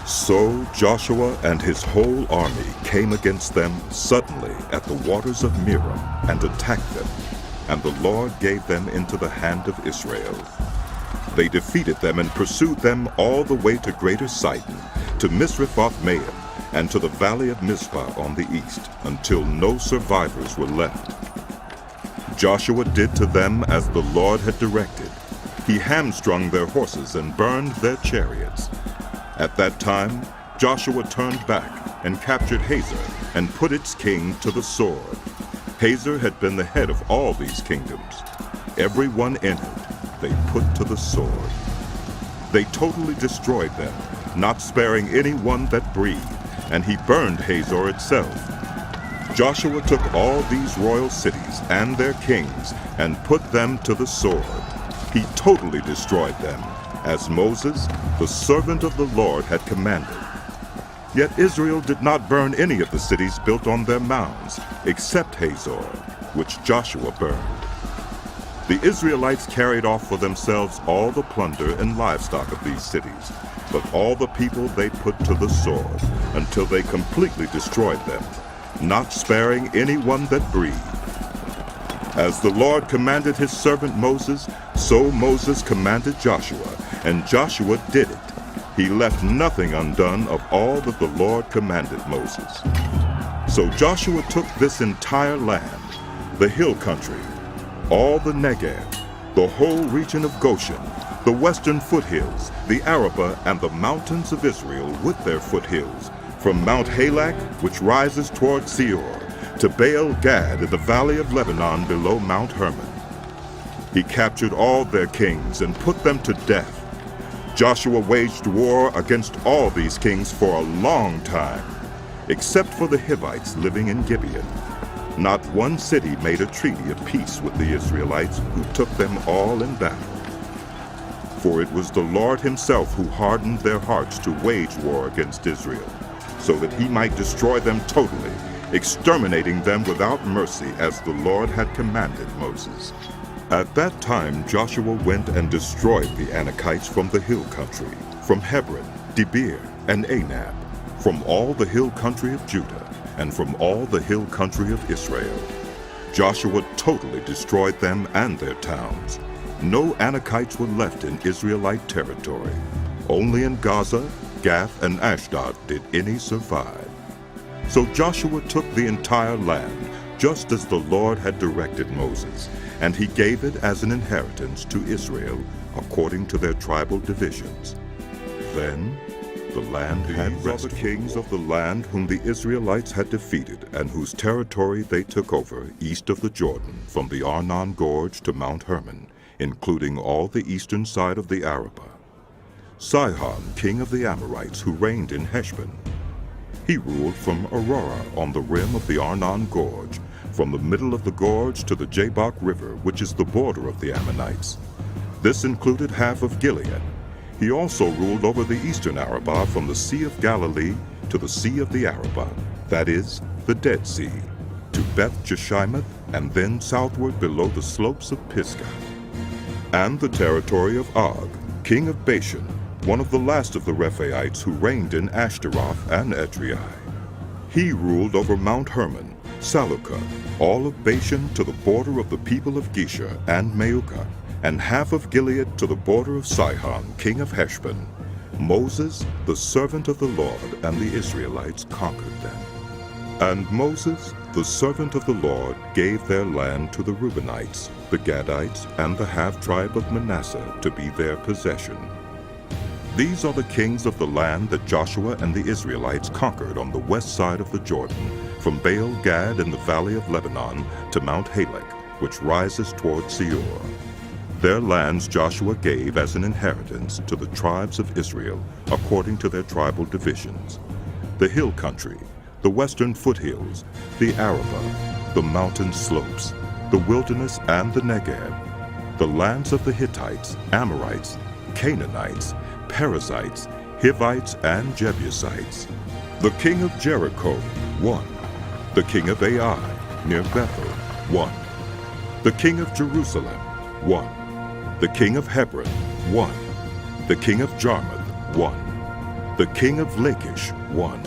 So Joshua and his whole army came against them suddenly at the waters of Merom and attacked them, and the Lord gave them into the hand of Israel. They defeated them and pursued them all the way to Greater Sidon, to Misrephoth-Maim, and to the valley of Mizpah on the east, until no survivors were left. Joshua did to them as the Lord had directed. He hamstrung their horses and burned their chariots. At that time, Joshua turned back and captured Hazor and put its king to the sword. Hazor had been the head of all these kingdoms. Every one in it they put to the sword. They totally destroyed them, not sparing any one that breathed, and he burned Hazor itself. Joshua took all these royal cities and their kings and put them to the sword. He totally destroyed them, as Moses, the servant of the Lord, had commanded. Yet Israel did not burn any of the cities built on their mounds, except Hazor, which Joshua burned. The Israelites carried off for themselves all the plunder and livestock of these cities, but all the people they put to the sword, until they completely destroyed them, not sparing any one that breathed. As the Lord commanded his servant Moses, so Moses commanded Joshua, and Joshua did it. He left nothing undone of all that the Lord commanded Moses. So Joshua took this entire land, the hill country, all the Negev, the whole region of Goshen, the western foothills, the Arabah, and the mountains of Israel with their foothills, from Mount Halak, which rises toward Seor, to Baal Gad in the valley of Lebanon below Mount Hermon. He captured all their kings and put them to death. Joshua waged war against all these kings for a long time, except for the Hivites living in Gibeon. Not one city made a treaty of peace with the Israelites, who took them all in battle. For it was the Lord himself who hardened their hearts to wage war against Israel, so that he might destroy them totally, exterminating them without mercy as the Lord had commanded Moses. At that time Joshua went and destroyed the Anakites from the hill country, from Hebron, Debir, and Anab, from all the hill country of Judah, and from all the hill country of Israel. Joshua totally destroyed them and their towns. No Anakites were left in Israelite territory. Only in Gaza, Gath, and Ashdod did any survive. So Joshua took the entire land, just as the Lord had directed Moses, and he gave it as an inheritance to Israel, according to their tribal divisions. Then the land had rest. These are the kings of the land whom the Israelites had defeated, and whose territory they took over east of the Jordan, from the Arnon Gorge to Mount Hermon, including all the eastern side of the Arabah. Sihon, king of the Amorites, who reigned in Heshbon. He ruled from Aurora on the rim of the Arnon Gorge, from the middle of the gorge to the Jabbok River, which is the border of the Ammonites. This included half of Gilead. He also ruled over the eastern Arabah from the Sea of Galilee to the Sea of the Arabah, that is, the Dead Sea, to Beth Jeshimoth, and then southward below the slopes of Pisgah. And the territory of Og, king of Bashan, one of the last of the Rephaites who reigned in Ashtaroth and Edrei. He ruled over Mount Hermon, Saluka, all of Bashan to the border of the people of Gesher and Meucah, and half of Gilead to the border of Sihon, king of Heshbon. Moses, the servant of the Lord, and the Israelites conquered them. And Moses, the servant of the Lord, gave their land to the Reubenites, the Gadites, and the half-tribe of Manasseh to be their possession. These are the kings of the land that Joshua and the Israelites conquered on the west side of the Jordan, from Baal Gad in the valley of Lebanon to Mount Halak, which rises toward Seir. Their lands Joshua gave as an inheritance to the tribes of Israel according to their tribal divisions: the hill country, the western foothills, the Arabah, the mountain slopes, the wilderness and the Negev, the lands of the Hittites, Amorites, Canaanites, Perizzites, Hivites, and Jebusites. The king of Jericho, 1. The king of Ai, near Bethel, 1. The king of Jerusalem, 1. The king of Hebron, 1. The king of Jarmuth, 1. The king of Lachish, 1.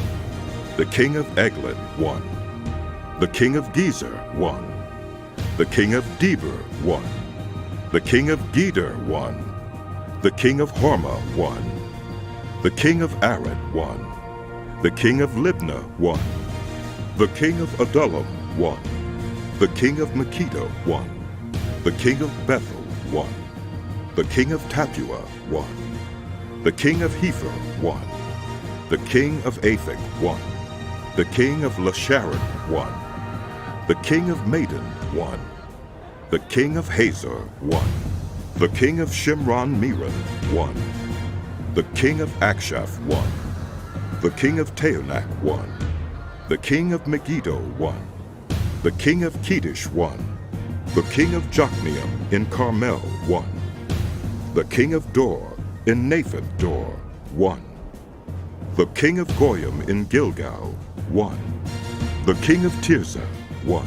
The king of Eglon, 1. The king of Gezer, 1. The king of Deber, 1. The king of Geder, 1. The king of Hormah, 1. The king of Arad, 1. The king of Libnah, 1. The king of Adullam, 1. The king of Makkedah, 1. The king of Bethel, 1. The king of Tappuah, 1. The king of Hepher, 1. The king of Aphek, 1. The king of Lasharon, 1. The king of Madon, 1. The king of Hazor, 1. The king of Shimron-Meron, 1. The king of Akshaph, 1. The king of Taanach, 1. The king of Megiddo, 1. The king of Kedesh, 1. The king of Jokneam in Carmel, 1. The king of Dor in Naphath Dor, 1. The king of Goyim in Gilgal, 1. The king of Tirzah, 1.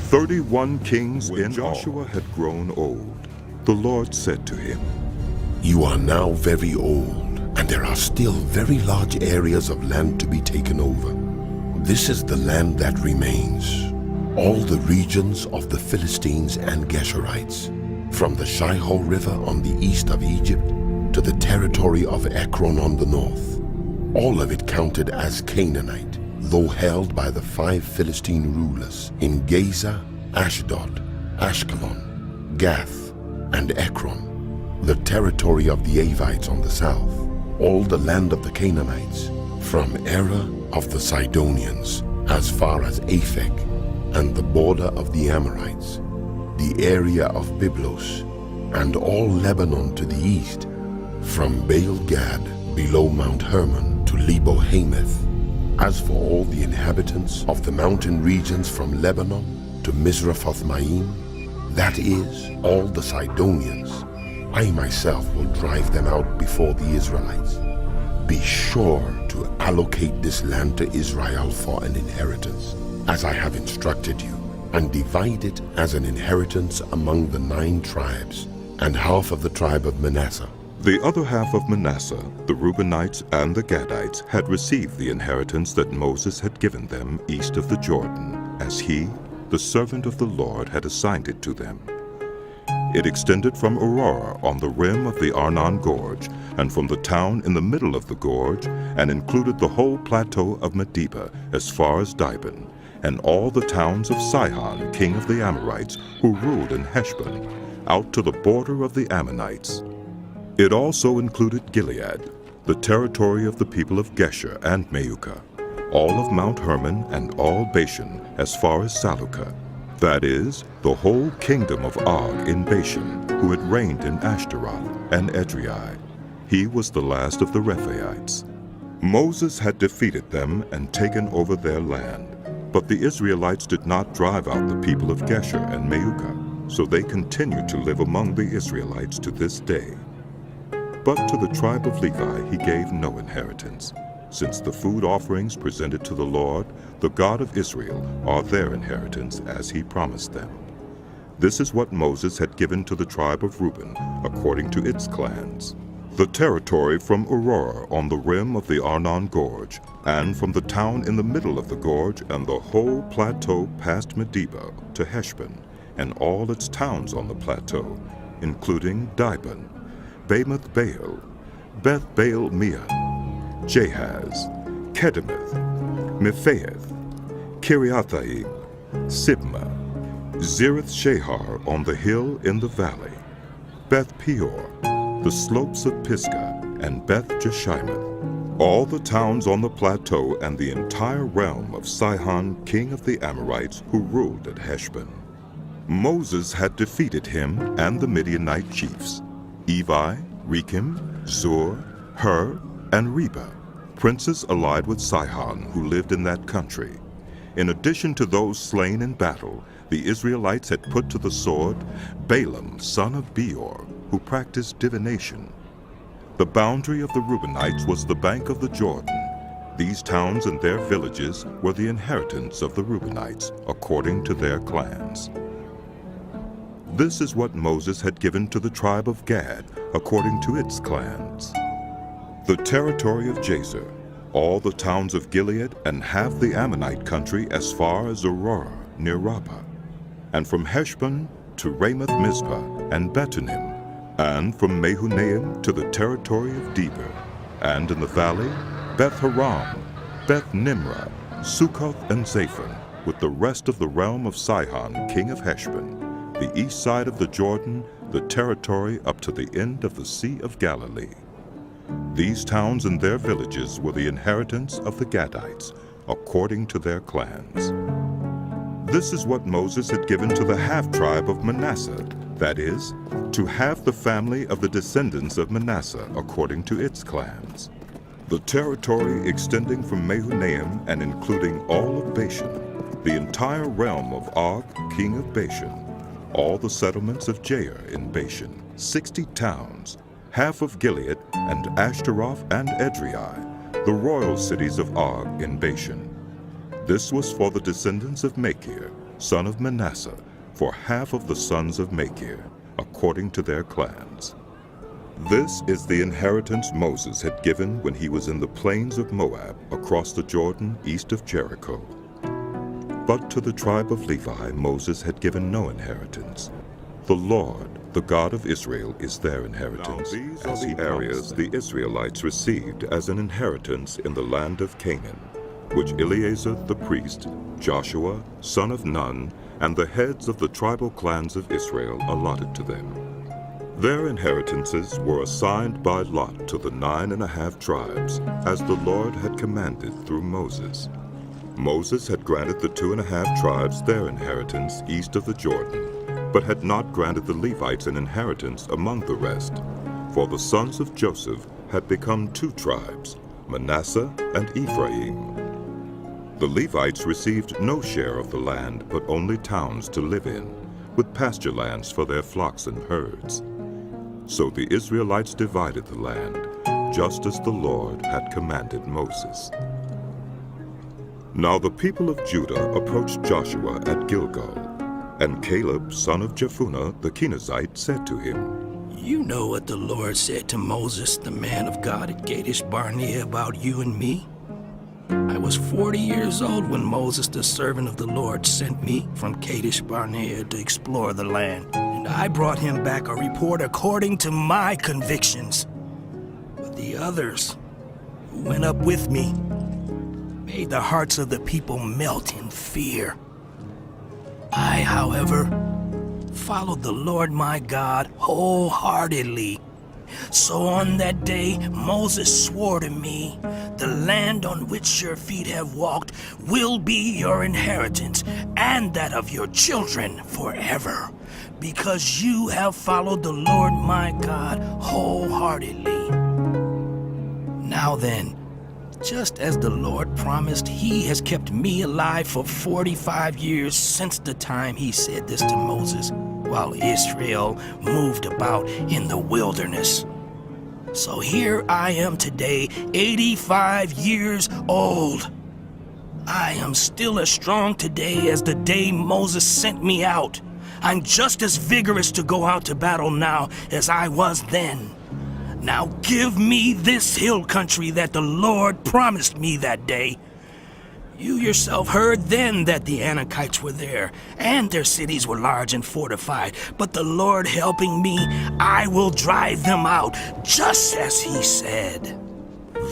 31 kings in all. When Joshua had grown old, the Lord said to him, "You are now very old, and there are still very large areas of land to be taken over. This is the land that remains, all the regions of the Philistines and Geshurites, from the Shihor River on the east of Egypt to the territory of Ekron on the north. All of it counted as Canaanite, though held by the 5 Philistine rulers in Gaza, Ashdod, Ashkelon, Gath, and Ekron, the territory of the Avites on the south, all the land of the Canaanites, from Era of the Sidonians as far as Aphek, and the border of the Amorites, the area of Byblos, and all Lebanon to the east, from Baal Gad below Mount Hermon to Lebo Hamath. As for all the inhabitants of the mountain regions from Lebanon to Mizraphoth-Maim, that is, all the Sidonians, I myself will drive them out before the Israelites. Be sure to to allocate this land to Israel for an inheritance, as I have instructed you, and divide it as an inheritance among the 9 tribes, and half of the tribe of Manasseh. The other half of Manasseh, the Reubenites and the Gadites, had received the inheritance that Moses had given them east of the Jordan, as he, the servant of the Lord, had assigned it to them. It extended from Aurora on the rim of the Arnon Gorge, and from the town in the middle of the gorge, and included the whole plateau of Medeba as far as Dibon, and all the towns of Sihon, king of the Amorites, who ruled in Heshbon, out to the border of the Ammonites. It also included Gilead, the territory of the people of Geshur and Maacah, all of Mount Hermon and all Bashan as far as Salucah, that is, the whole kingdom of Og in Bashan, who had reigned in Ashtaroth and Edrei. He was the last of the Rephaites. Moses had defeated them and taken over their land, but the Israelites did not drive out the people of Geshur and Maacah, so they continued to live among the Israelites to this day. But to the tribe of Levi he gave no inheritance, since the food offerings presented to the Lord, the God of Israel, are their inheritance as he promised them. This is what Moses had given to the tribe of Reuben, according to its clans. The territory from Aurora on the rim of the Arnon Gorge, and from the town in the middle of the gorge and the whole plateau past Medeba to Heshbon, and all its towns on the plateau, including Dibon, Bamoth Baal, Beth Baal Meah, Jahaz, Kedemoth, Mephaeth, Kiriathaim, Sibmah, Zereth Shahar on the hill in the valley, Beth Peor, the slopes of Pisgah, and Beth Jeshimoth, all the towns on the plateau and the entire realm of Sihon, king of the Amorites, who ruled at Heshbon. Moses had defeated him and the Midianite chiefs, Evi, Rekem, Zur, Hur, and Reba, princes allied with Sihon who lived in that country. In addition to those slain in battle, the Israelites had put to the sword Balaam, son of Beor, who practiced divination. The boundary of the Reubenites was the bank of the Jordan. These towns and their villages were the inheritance of the Reubenites, according to their clans. This is what Moses had given to the tribe of Gad, according to its clans. The territory of Jazer, all the towns of Gilead, and half the Ammonite country as far as Aurora, near Rabbah, and from Heshbon to Ramoth Mizpah and Betonim, and from Mehunaim to the territory of Debir, and in the valley, Beth Haram, Beth Nimrah, Succoth and Zaphon, with the rest of the realm of Sihon, king of Heshbon, the east side of the Jordan, the territory up to the end of the Sea of Galilee. These towns and their villages were the inheritance of the Gadites, according to their clans. This is what Moses had given to the half-tribe of Manasseh, that is, to half the family of the descendants of Manasseh, according to its clans. The territory extending from Mehunaim and including all of Bashan, the entire realm of Og, king of Bashan, all the settlements of Jair in Bashan, 60 towns, half of Gilead, and Ashtaroth and Edrei, the royal cities of Og in Bashan. This was for the descendants of Machir, son of Manasseh, for half of the sons of Machir, according to their clans. This is the inheritance Moses had given when he was in the plains of Moab, across the Jordan east of Jericho. But to the tribe of Levi Moses had given no inheritance. The Lord, the God of Israel, is their inheritance, as the areas the Israelites received as an inheritance in the land of Canaan, which Eleazar the priest, Joshua, son of Nun, and the heads of the tribal clans of Israel allotted to them. Their inheritances were assigned by lot to the 9.5 tribes, as the Lord had commanded through Moses. Moses had granted the 2.5 tribes their inheritance east of the Jordan, but had not granted the Levites an inheritance among the rest, for the sons of Joseph had become 2 tribes, Manasseh and Ephraim. The Levites received no share of the land, but only towns to live in, with pasture lands for their flocks and herds. So the Israelites divided the land, just as the Lord had commanded Moses. Now the people of Judah approached Joshua at Gilgal, and Caleb, son of Jephunneh the Kenizzite, said to him, You know what the Lord said to Moses, the man of God at Kadesh Barnea, about you and me? I was 40 years old when Moses, the servant of the Lord, sent me from Kadesh Barnea to explore the land, and I brought him back a report according to my convictions. But the others who went up with me made the hearts of the people melt in fear. I, however, followed the Lord my God wholeheartedly. So on that day Moses swore to me, The land on which your feet have walked will be your inheritance, and that of your children forever, because you have followed the Lord my God wholeheartedly. Now then, just as the Lord promised, he has kept me alive for 45 years since the time he said this to Moses, while Israel moved about in the wilderness. So here I am today, 85 years old. I am still as strong today as the day Moses sent me out. I'm just as vigorous to go out to battle now as I was then. Now give me this hill country that the Lord promised me that day. You yourself heard then that the Anakites were there, and their cities were large and fortified. But the Lord helping me, I will drive them out, just as he said.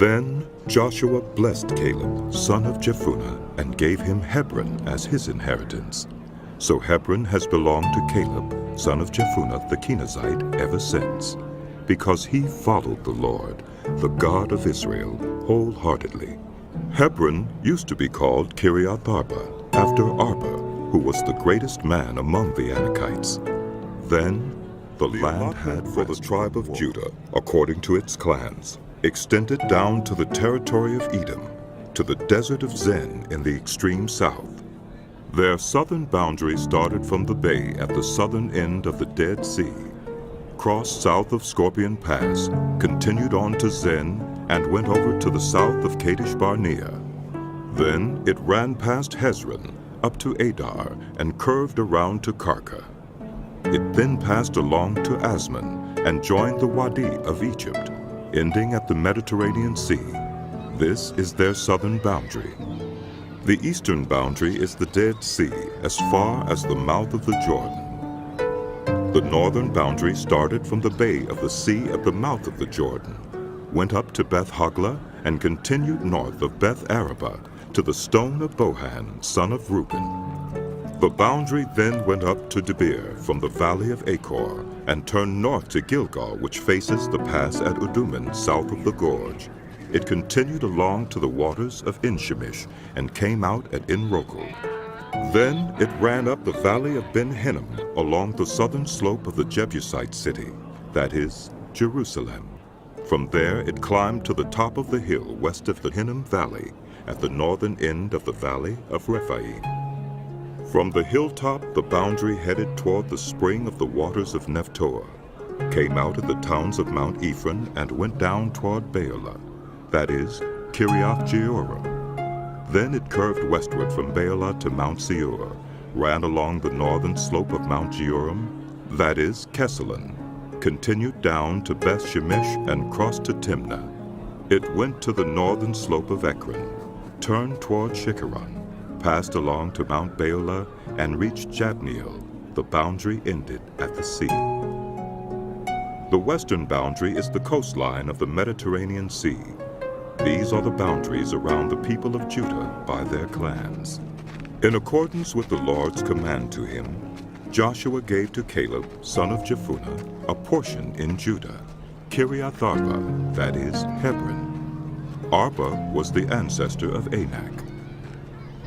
Then Joshua blessed Caleb, son of Jephunneh, and gave him Hebron as his inheritance. So Hebron has belonged to Caleb, son of Jephunneh the Kenizzite, ever since, because he followed the Lord, the God of Israel, wholeheartedly. Hebron used to be called Kiriath Arba, after Arba, who was the greatest man among the Anakites. Then the land had for the tribe of Judah, according to its clans, extended down to the territory of Edom, to the desert of Zin in the extreme south. Their southern boundary started from the bay at the southern end of the Dead Sea, crossed south of Scorpion Pass, continued on to Zin, and went over to the south of Kadesh Barnea. Then it ran past Hezron, up to Adar, and curved around to Karka. It then passed along to Asmon, and joined the Wadi of Egypt, ending at the Mediterranean Sea. This is their southern boundary. The eastern boundary is the Dead Sea, as far as the mouth of the Jordan. The northern boundary started from the bay of the sea at the mouth of the Jordan, went up to Beth Hoglah, and continued north of Beth Arabah to the stone of Bohan, son of Reuben. The boundary then went up to Debir from the valley of Achor, and turned north to Gilgal, which faces the pass at Udummim, south of the gorge. It continued along to the waters of En-Shemesh, and came out at En-Rogel. Then it ran up the valley of Ben-Hinnom, along the southern slope of the Jebusite city, that is, Jerusalem. From there it climbed to the top of the hill west of the Hinnom Valley, at the northern end of the valley of Rephaim. From the hilltop the boundary headed toward the spring of the waters of Nephtoah, came out at the towns of Mount Ephron, and went down toward Baalah, that is, Kiriath Jearim. Then it curved westward from Baalah to Mount Seir, ran along the northern slope of Mount Jearim, that is, Kesalon, continued down to Beth Shemesh, and crossed to Timnah. It went to the northern slope of Ekron, turned toward Shikkeron, passed along to Mount Baalah, and reached Jabneel. The boundary ended at the sea. The western boundary is the coastline of the Mediterranean Sea. These are the boundaries around the people of Judah by their clans. In accordance with the Lord's command to him, Joshua gave to Caleb, son of Jephunneh, a portion in Judah, Kiriath Arba, that is, Hebron. Arba was the ancestor of Anak.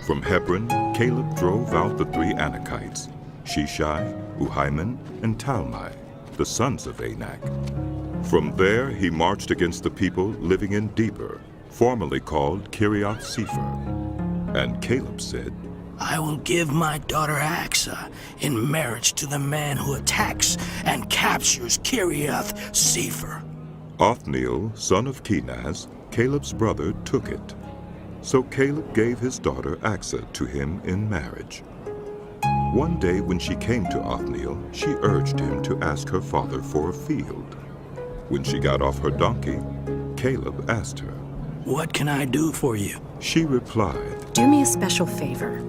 From Hebron, Caleb drove out the three Anakites, Sheshai, Uhiman, and Talmai, the sons of Anak. From there he marched against the people living in Debir, formerly called Kiriath Sepher. And Caleb said, I will give my daughter Achsah in marriage to the man who attacks and captures Kiriath Sepher. Othniel, son of Kenaz, Caleb's brother, took it. So Caleb gave his daughter Achsah to him in marriage. One day when she came to Othniel, she urged him to ask her father for a field. When she got off her donkey, Caleb asked her, "What can I do for you?" She replied, "Do me a special favor.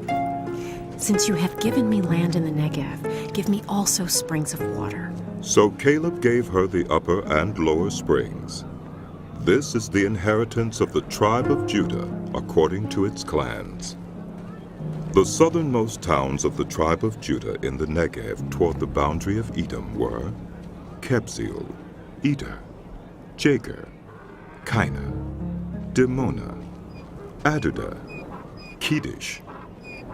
Since you have given me land in the Negev, give me also springs of water." So Caleb gave her the upper and lower springs. This is the inheritance of the tribe of Judah according to its clans. The southernmost towns of the tribe of Judah in the Negev toward the boundary of Edom were Kebzeel, Eder, Jager, Kinah, Dimonah, Adudah, Kedesh,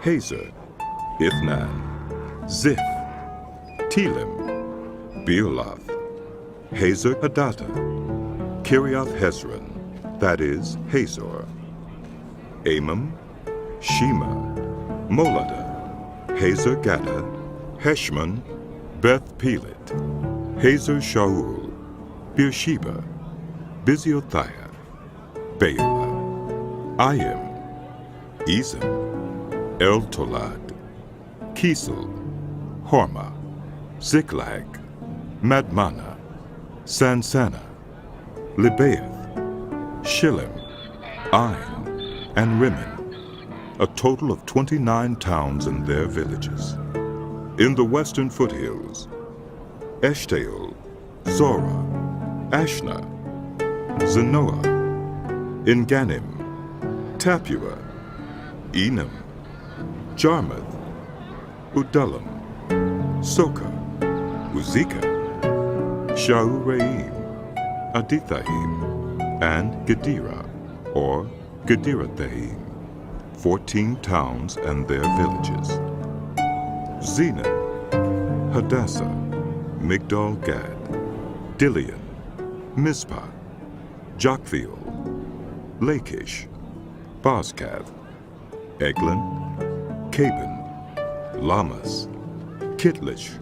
Hazer, Ithnan, Ziph, Telem, Bealoth, Hazer Hadattah, Kiriath Hezron, that is, Hazor, Amam, Shema, Moladah, Hazer Gaddah, Heshmon, Beth Pelet, Hazer Shaul, Beersheba, Biziothiah, Baalah, Ayim, Ezem, El-Tolad, Kisel, Hormah, Ziklag, Madmannah, Sansannah, Libaoth, Shillim, Ain, and Rimmon, a total of 29 towns and their villages. In the western foothills, Eshtaol, Zorah, Ashna, Zanoah, Engannim, Tapua, Enam, Jarmuth, Udullam, Soka, Uzika, Shauraim, Adithaim, and Gedera, or Gederathaim, 14 towns and their villages. Zenan, Hadassah, Migdal Gad, Dilian, Mizpah, Joktheel, Lachish, Bozkath, Eglon, Caban, Lamas, Kitlish,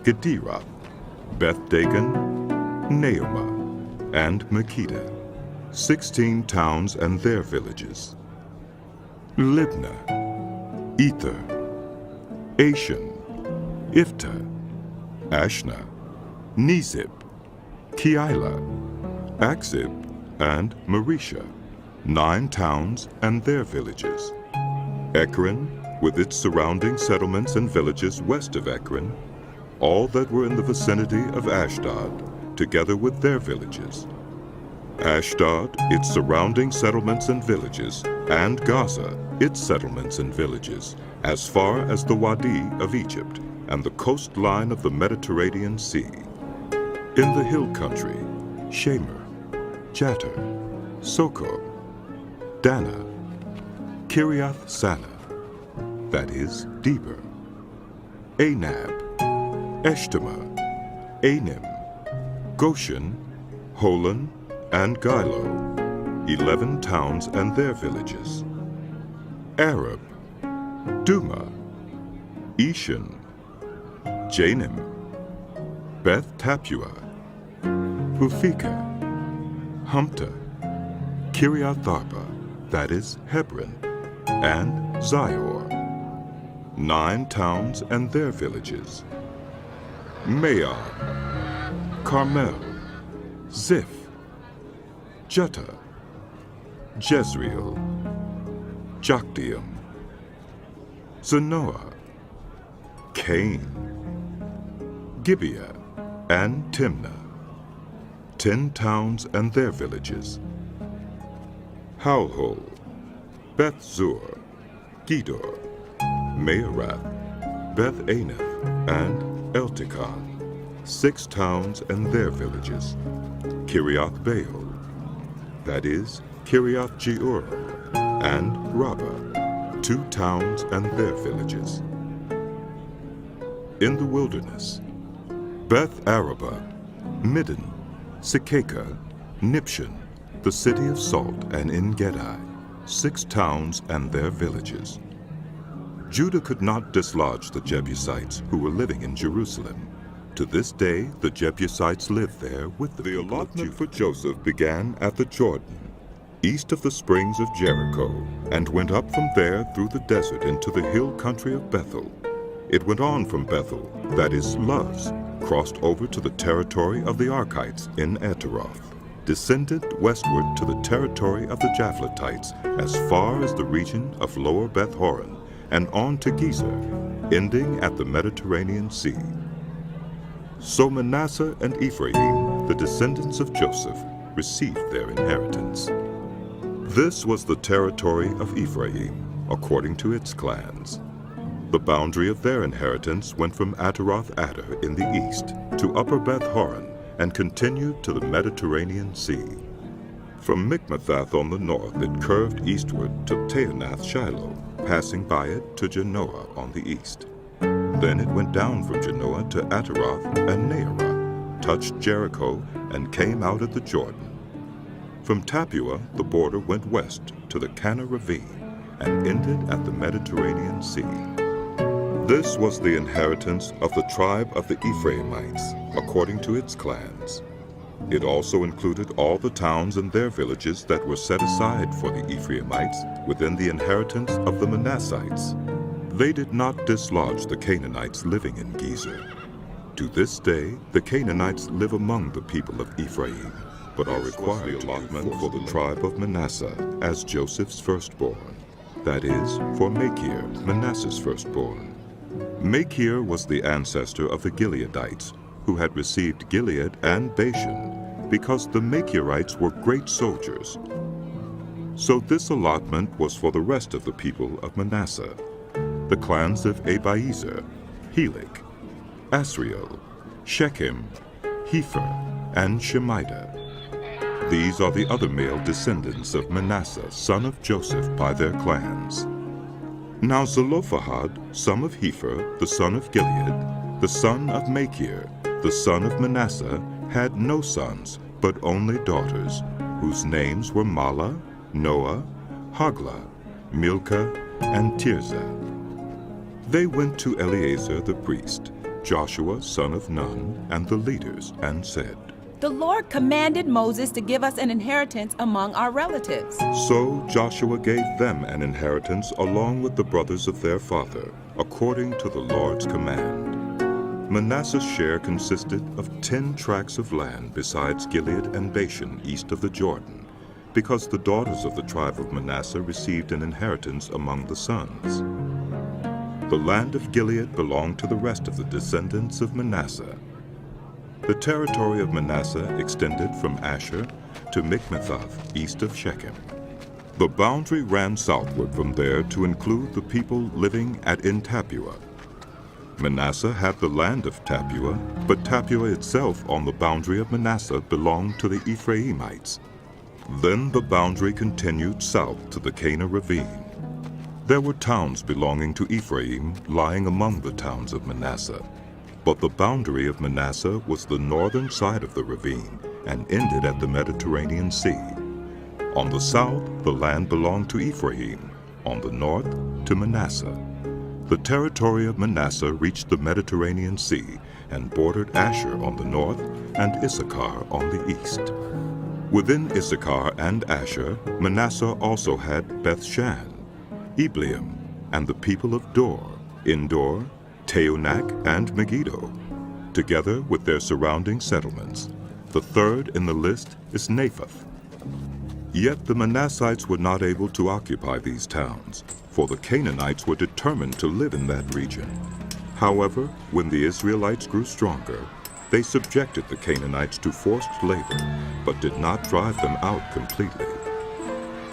Gederoth, Beth Dagon, Naamah, and Makkedah, 16 towns and their villages. Libnah, Ether, Ashan, Iftah, Ashna, Nezib, Keilah, Achzib, and Marisha, 9 towns and their villages. Ekron, with its surrounding settlements and villages west of Ekron, all that were in the vicinity of Ashdod, together with their villages. Ashdod, its surrounding settlements and villages, and Gaza, its settlements and villages, as far as the Wadi of Egypt and the coastline of the Mediterranean Sea. In the hill country, Shemer, Jatter, Soko, Dana, Kiriath Sana, that is, Deber, Anab, Eshtemoa, Anim, Goshen, Holon, and Gilo, 11 towns and their villages. Arab, Duma, Eshan, Janim, Beth Tapua, Uphekah, Humptah, Kiriath Arba, that is, Hebron, and Zior, 9 towns and their villages. Maon, Carmel, Ziph, Juttah, Jezreel, Jokdeam, Zanoah, Cain, Gibeah, and Timnah, 10 towns and their villages. Halhol, Beth Zur, Gedor, Mearath, Beth Anath, and Eltekon, 6 towns and their villages. Kiriath Baal, that is, Kiriath Jearim, and Rabbah, 2 towns and their villages. In the wilderness, Beth Arabah, Middin, Sekaka, Nipshan, the city of salt, and En-Gedi, 6 towns and their villages. Judah could not dislodge the Jebusites who were living in Jerusalem, To this day, the Jebusites live there with the allotment for Joseph began at the Jordan, east of the springs of Jericho, and went up from there through the desert into the hill country of Bethel. It went on from Bethel, that is Luz, crossed over to the territory of the Archites in Ataroth, descended westward to the territory of the Japhletites as far as the region of Lower Beth Horon, and on to Gezer, ending at the Mediterranean Sea. So Manasseh and Ephraim, the descendants of Joseph, received their inheritance. This was the territory of Ephraim, according to its clans. The boundary of their inheritance went from Ataroth Adar in the east to Upper Beth Horon and continued to the Mediterranean Sea. From Mikmethath on the north it curved eastward to Taanath Shiloh, passing by it to Genoa on the east. Then it went down from Genoa to Ataroth and Naarah, touched Jericho, and came out at the Jordan. From Tapua, the border went west to the Kana Ravine and ended at the Mediterranean Sea. This was the inheritance of the tribe of the Ephraimites, according to its clans. It also included all the towns and their villages that were set aside for the Ephraimites within the inheritance of the Manassites. They did not dislodge the Canaanites living in Gezer. To this day, the Canaanites live among the people of Ephraim, but are required allotment for the tribe of Manasseh as Joseph's firstborn, that is, for Machir, Manasseh's firstborn. Machir was the ancestor of the Gileadites, who had received Gilead and Bashan, because the Machirites were great soldiers. So this allotment was for the rest of the people of Manasseh, the clans of Abiezer, Helek, Asriel, Shechem, Hepher, and Shemida. These are the other male descendants of Manasseh, son of Joseph, by their clans. Now Zelophehad, son of Hepher, the son of Gilead, the son of Machir, the son of Manasseh, had no sons, but only daughters, whose names were Mahlah, Noah, Hoglah, Milcah, and Tirzah. They went to Eleazar the priest, Joshua son of Nun, and the leaders, and said, "The Lord commanded Moses to give us an inheritance among our relatives." So Joshua gave them an inheritance along with the brothers of their father, according to the Lord's command. Manasseh's share consisted of 10 tracts of land besides Gilead and Bashan east of the Jordan, because the daughters of the tribe of Manasseh received an inheritance among the sons. The land of Gilead belonged to the rest of the descendants of Manasseh. The territory of Manasseh extended from Asher to Mikmethath, east of Shechem. The boundary ran southward from there to include the people living at En-Tapua. Manasseh had the land of Tapua, but Tapua itself on the boundary of Manasseh belonged to the Ephraimites. Then the boundary continued south to the Kana Ravine. There were towns belonging to Ephraim lying among the towns of Manasseh, but the boundary of Manasseh was the northern side of the ravine and ended at the Mediterranean Sea. On the south, the land belonged to Ephraim, on the north, to Manasseh. The territory of Manasseh reached the Mediterranean Sea and bordered Asher on the north and Issachar on the east. Within Issachar and Asher, Manasseh also had Beth-shan, Ibleam, and the people of Dor, Endor, Teonak, and Megiddo, together with their surrounding settlements. The third in the list is Naphath. Yet the Manassites were not able to occupy these towns, for the Canaanites were determined to live in that region. However, when the Israelites grew stronger, they subjected the Canaanites to forced labor, but did not drive them out completely.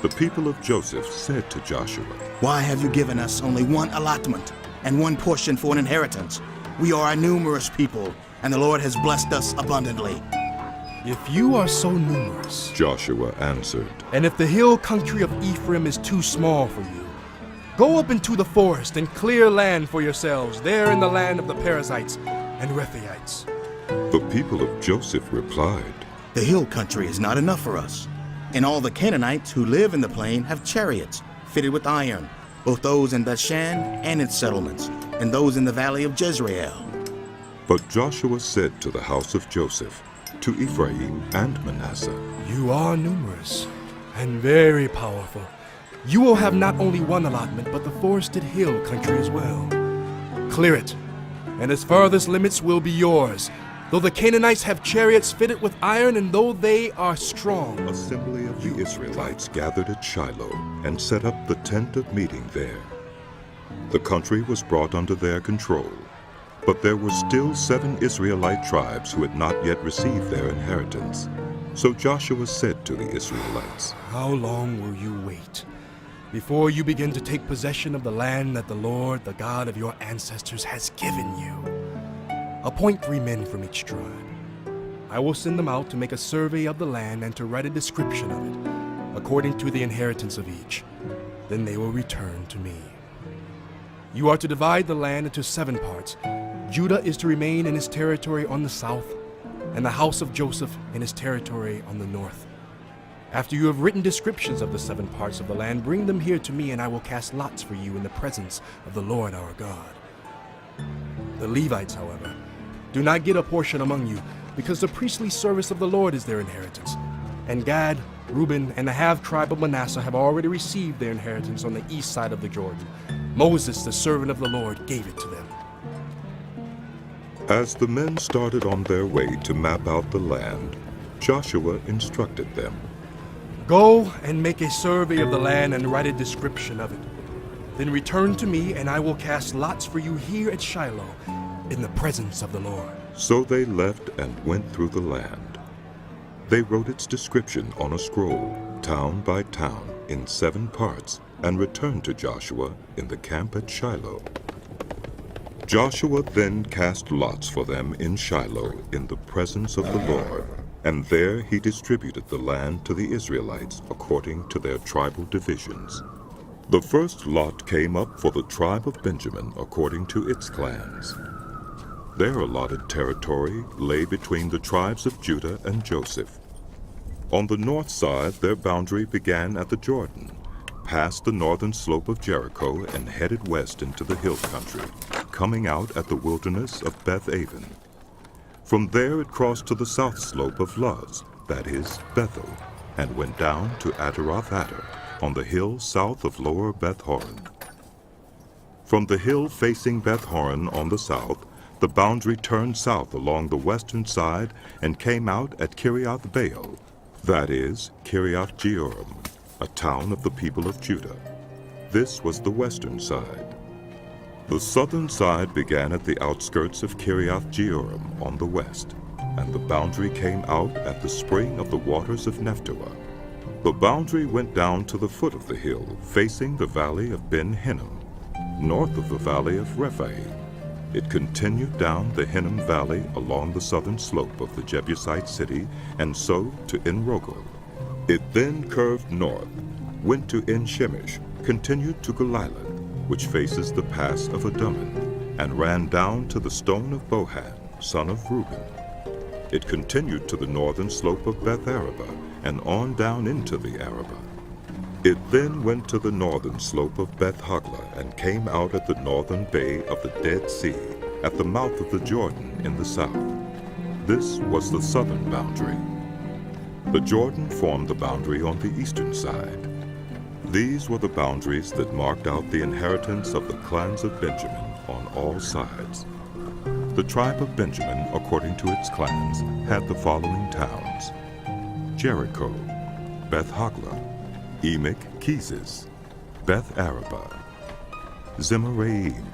The people of Joseph said to Joshua, "Why have you given us only one allotment and one portion for an inheritance? We are a numerous people, and the Lord has blessed us abundantly." "If you are so numerous," Joshua answered, "and if the hill country of Ephraim is too small for you, go up into the forest and clear land for yourselves there in the land of the Perizzites and Rephaites." The people of Joseph replied, "The hill country is not enough for us, and all the Canaanites who live in the plain have chariots fitted with iron, both those in Bethshan and its settlements, and those in the valley of Jezreel." But Joshua said to the house of Joseph, to Ephraim and Manasseh, You are numerous and very powerful. You will have not only one allotment, but the forested hill country as well. Clear it, and its farthest limits will be yours. Though the Canaanites have chariots fitted with iron, and though they are strong. Assembly of the Israelites gathered at Shiloh and set up the tent of meeting there. The country was brought under their control, but there were still 7 Israelite tribes who had not yet received their inheritance. So Joshua said to the Israelites, How long will you wait before you begin to take possession of the land that the Lord, the God of your ancestors, has given you? Appoint 3 men from each tribe. I will send them out to make a survey of the land and to write a description of it, according to the inheritance of each. Then they will return to me. You are to divide the land into 7 parts. Judah is to remain in his territory on the south, and the house of Joseph in his territory on the north. After you have written descriptions of the 7 parts of the land, bring them here to me, and I will cast lots for you in the presence of the Lord our God. The Levites, however, do not get a portion among you, because the priestly service of the Lord is their inheritance. And Gad, Reuben, and the half-tribe of Manasseh have already received their inheritance on the east side of the Jordan. Moses, the servant of the Lord, gave it to them. As the men started on their way to map out the land, Joshua instructed them, Go and make a survey of the land and write a description of it. Then return to me, and I will cast lots for you here at Shiloh, in the presence of the Lord. So they left and went through the land. They wrote its description on a scroll, town by town, in 7 parts, and returned to Joshua in the camp at Shiloh. Joshua then cast lots for them in Shiloh in the presence of the Lord, and there he distributed the land to the Israelites according to their tribal divisions. The first lot came up for the tribe of Benjamin according to its clans. Their allotted territory lay between the tribes of Judah and Joseph. On the north side, their boundary began at the Jordan, passed the northern slope of Jericho, and headed west into the hill country, coming out at the wilderness of Beth-aven. From there it crossed to the south slope of Luz, that is, Bethel, and went down to Ataroth-Adar, on the hill south of lower Beth-horon. From the hill facing Beth-horon on the south, the boundary turned south along the western side and came out at Kiriath-Baal, that is, Kiriath-Jearim, a town of the people of Judah. This was the western side. The southern side began at the outskirts of Kiriath-Jearim on the west, and the boundary came out at the spring of the waters of Nephtoah. The boundary went down to the foot of the hill, facing the valley of Ben Hinnom, north of the valley of Rephaim. It continued down the Hinnom Valley along the southern slope of the Jebusite city, and so to En-Rogel. It then curved north, went to En-Shemesh, continued to Goliloth, which faces the pass of Adummim, and ran down to the stone of Bohan, son of Reuben. It continued to the northern slope of Beth-Arabah, and on down into the Arabah. It then went to the northern slope of Beth-Hoglah, and came out at the northern bay of the Dead Sea, at the mouth of the Jordan in the south. This was the southern boundary. The Jordan formed the boundary on the eastern side. These were the boundaries that marked out the inheritance of the clans of Benjamin on all sides. The tribe of Benjamin, according to its clans, had the following towns: Jericho, Beth-Hoglah, Emek Keziz, Beth-Arabah, Zemaraim,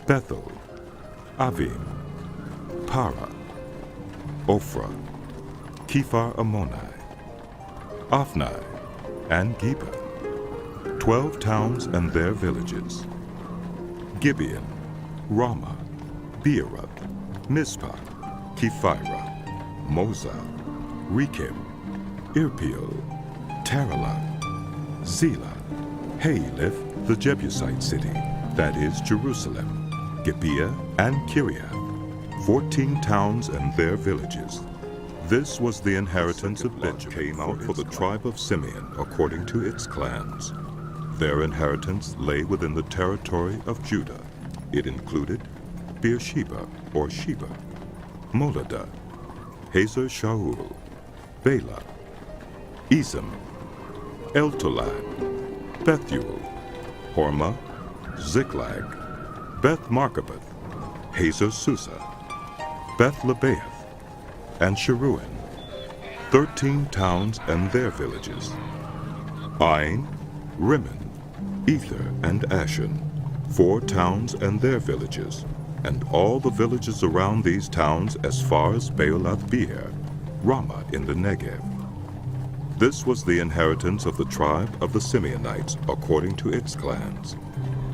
Bethel, Avim, Para, Ophrah, Kephar Ammoni, Ophnai, and Geba, 12 towns and their villages. Gibeon, Ramah, Beeroth, Mizpah, Kephirah, Mozah, Rekem, Irpeel, Taralah, Zelah, Haelef, the Jebusite city, that is Jerusalem, Gibeah, and Kiriath, 14 towns and their villages. This was the inheritance of Benjamin came out for the tribe of Simeon according to its clans. Their inheritance lay within the territory of Judah. It included Beersheba, or Sheba, Moladah, Hazer Shaul, Bela, Ezem, Eltolad, Bethuel, Hormah, Ziklag, Beth Markaboth, Hazer Susa, Beth Lebaoth, and Sheruin, 13 towns and their villages, Ain, Rimmon, Ether, and Ashan, 4 towns and their villages, and all the villages around these towns as far as Baalath-beer, Ramah in the Negev. This was the inheritance of the tribe of the Simeonites according to its clans.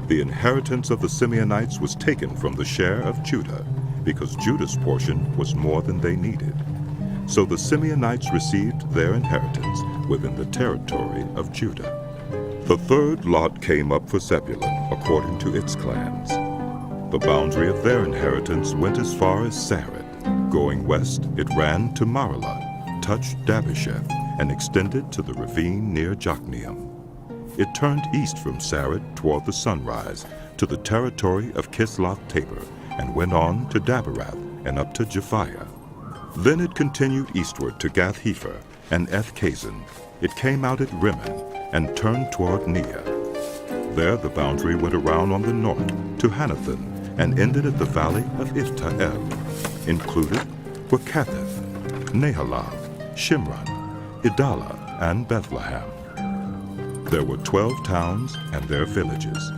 The inheritance of the Simeonites was taken from the share of Judah, because Judah's portion was more than they needed. So the Simeonites received their inheritance within the territory of Judah. The third lot came up for Zebulun according to its clans. The boundary of their inheritance went as far as Sarid. Going west, it ran to Maralah, touched Dabbesheth, and extended to the ravine near Jokneam. It turned east from Sarid toward the sunrise to the territory of Kisloth-Tabor, and went on to Daberath and up to Japhiah. Then it continued eastward to Gath-Hepher and Eth-Kazin. It came out at Rimmon and turned toward Neah. There the boundary went around on the north to Hanathon and ended at the valley of Ifta-El. Included were Katheth, Nahalal, Shimron, Idalah, and Bethlehem. There were 12 towns and their villages.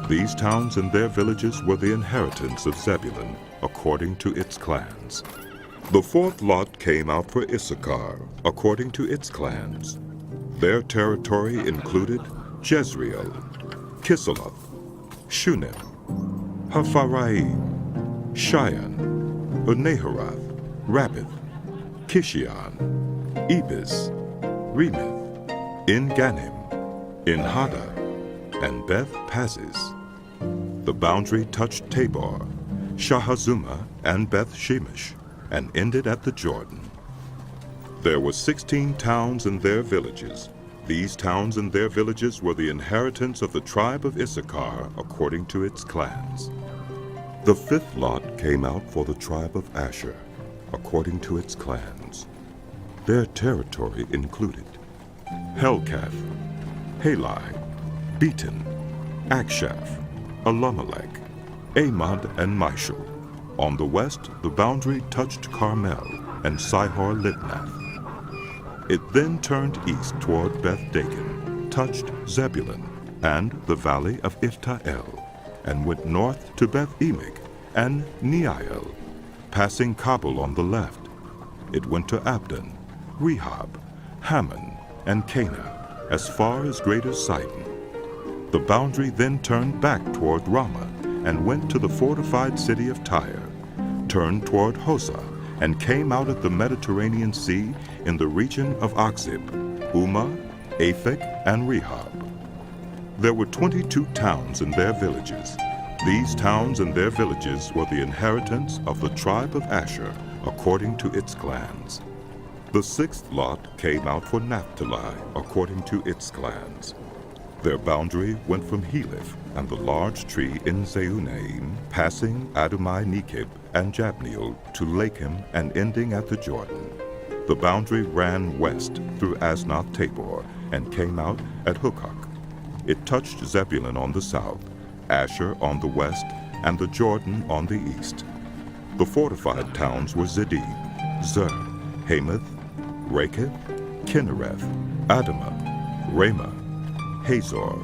These towns and their villages were the inheritance of Zebulun according to its clans. The fourth lot came out for Issachar according to its clans. Their territory included Jezreel, Kisaloth, Shunem, Hapharaim, Cheyenne, Unaharath, Rabbith, Kishion, Ebez, Remeth, En-Ganim, En-Haddah, and Beth Pazzez. The boundary touched Tabor, Shahazumah, and Beth Shemesh, and ended at the Jordan. There were 16 towns and their villages. These towns and their villages were the inheritance of the tribe of Issachar according to its clans. The fifth lot came out for the tribe of Asher according to its clans. Their territory included Helkath, Halai, Beaton, Akshaph, Alamelech, Amad, and Mishal. On the west, the boundary touched Carmel and Sihor-Libnath. It then turned east toward Beth-Dagon, touched Zebulun and the valley of Ifta-El, and went north to Beth-Emig and Neiel, passing Kabul on the left. It went to Abdon, Rehob, Hammon, and Cana, as far as Greater Sidon. The boundary then turned back toward Ramah and went to the fortified city of Tyre, turned toward Hosah, and came out at the Mediterranean Sea in the region of Achzib, Umah, Aphek, and Rehob. There were 22 towns and their villages. These towns and their villages were the inheritance of the tribe of Asher according to its clans. The sixth lot came out for Naphtali according to its clans. Their boundary went from Heleph and the large tree in Zeunaim, passing Adumai-Nekeb and Jabneel to Lakim and ending at the Jordan. The boundary ran west through Asnath-Tabor and came out at Hukok. It touched Zebulun on the south, Asher on the west, and the Jordan on the east. The fortified towns were Zedib, Zer, Hamath, Raketh, Kinnereth, Adamah, Ramah, Hazor,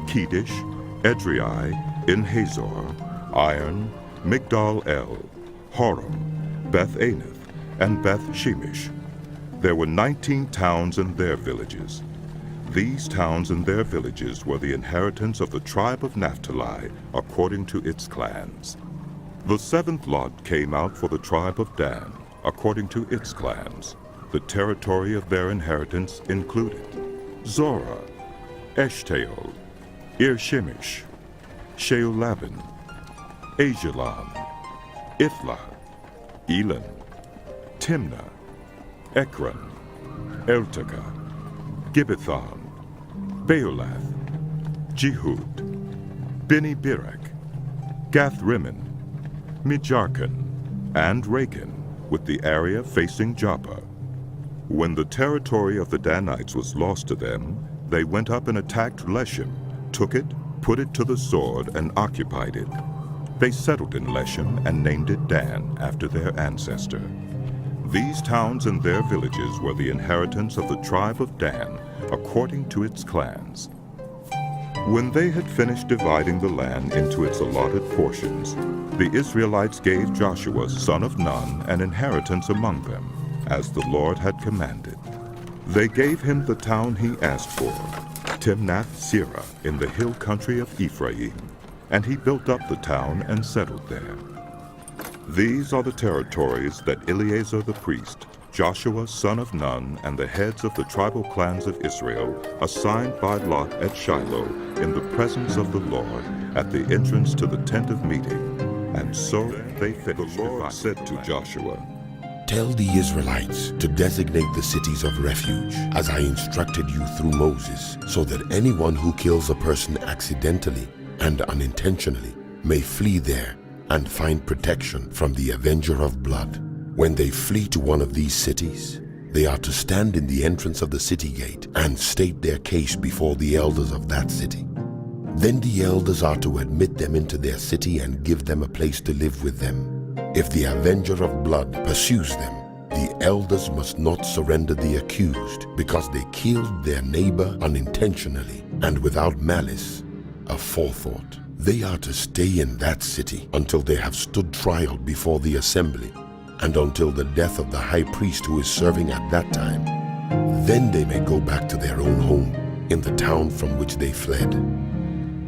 Kedesh, Edrei, En-Hazor, Iron, Migdal-El, Horem, Beth-Anath, and Beth-Shemesh. There were 19 towns and their villages. These towns and their villages were the inheritance of the tribe of Naphtali according to its clans. The seventh lot came out for the tribe of Dan according to its clans. The territory of their inheritance included Zorah, Eshtaol, Ir-Shemesh, Sheolabin, Ajalon, Ithlah, Elon, Timnah, Ekron, Eltekah, Gibbethon, Beolath, Jehud, Beni-Berak, Gath-Rimmon, Mijarkon, and Rakin, with the area facing Joppa. When the territory of the Danites was lost to them, they went up and attacked Leshem, took it, put it to the sword, and occupied it. They settled in Leshem and named it Dan, after their ancestor. These towns and their villages were the inheritance of the tribe of Dan, according to its clans. When they had finished dividing the land into its allotted portions, the Israelites gave Joshua son of Nun an inheritance among them, as the Lord had commanded. They gave him the town he asked for, Timnath-Serah, in the hill country of Ephraim, and he built up the town and settled there. These are the territories that Eleazar the priest, Joshua son of Nun, and the heads of the tribal clans of Israel assigned by lot at Shiloh in the presence of the Lord at the entrance to the tent of meeting. And so they finished. The Lord said to Joshua, Tell the Israelites to designate the cities of refuge, as I instructed you through Moses, so that anyone who kills a person accidentally and unintentionally may flee there and find protection from the avenger of blood. When they flee to one of these cities, they are to stand in the entrance of the city gate and state their case before the elders of that city. Then the elders are to admit them into their city and give them a place to live with them. If the avenger of blood pursues them, the elders must not surrender the accused, because they killed their neighbor unintentionally and without malice, aforethought. They are to stay in that city until they have stood trial before the assembly, and until the death of the high priest who is serving at that time. Then they may go back to their own home in the town from which they fled.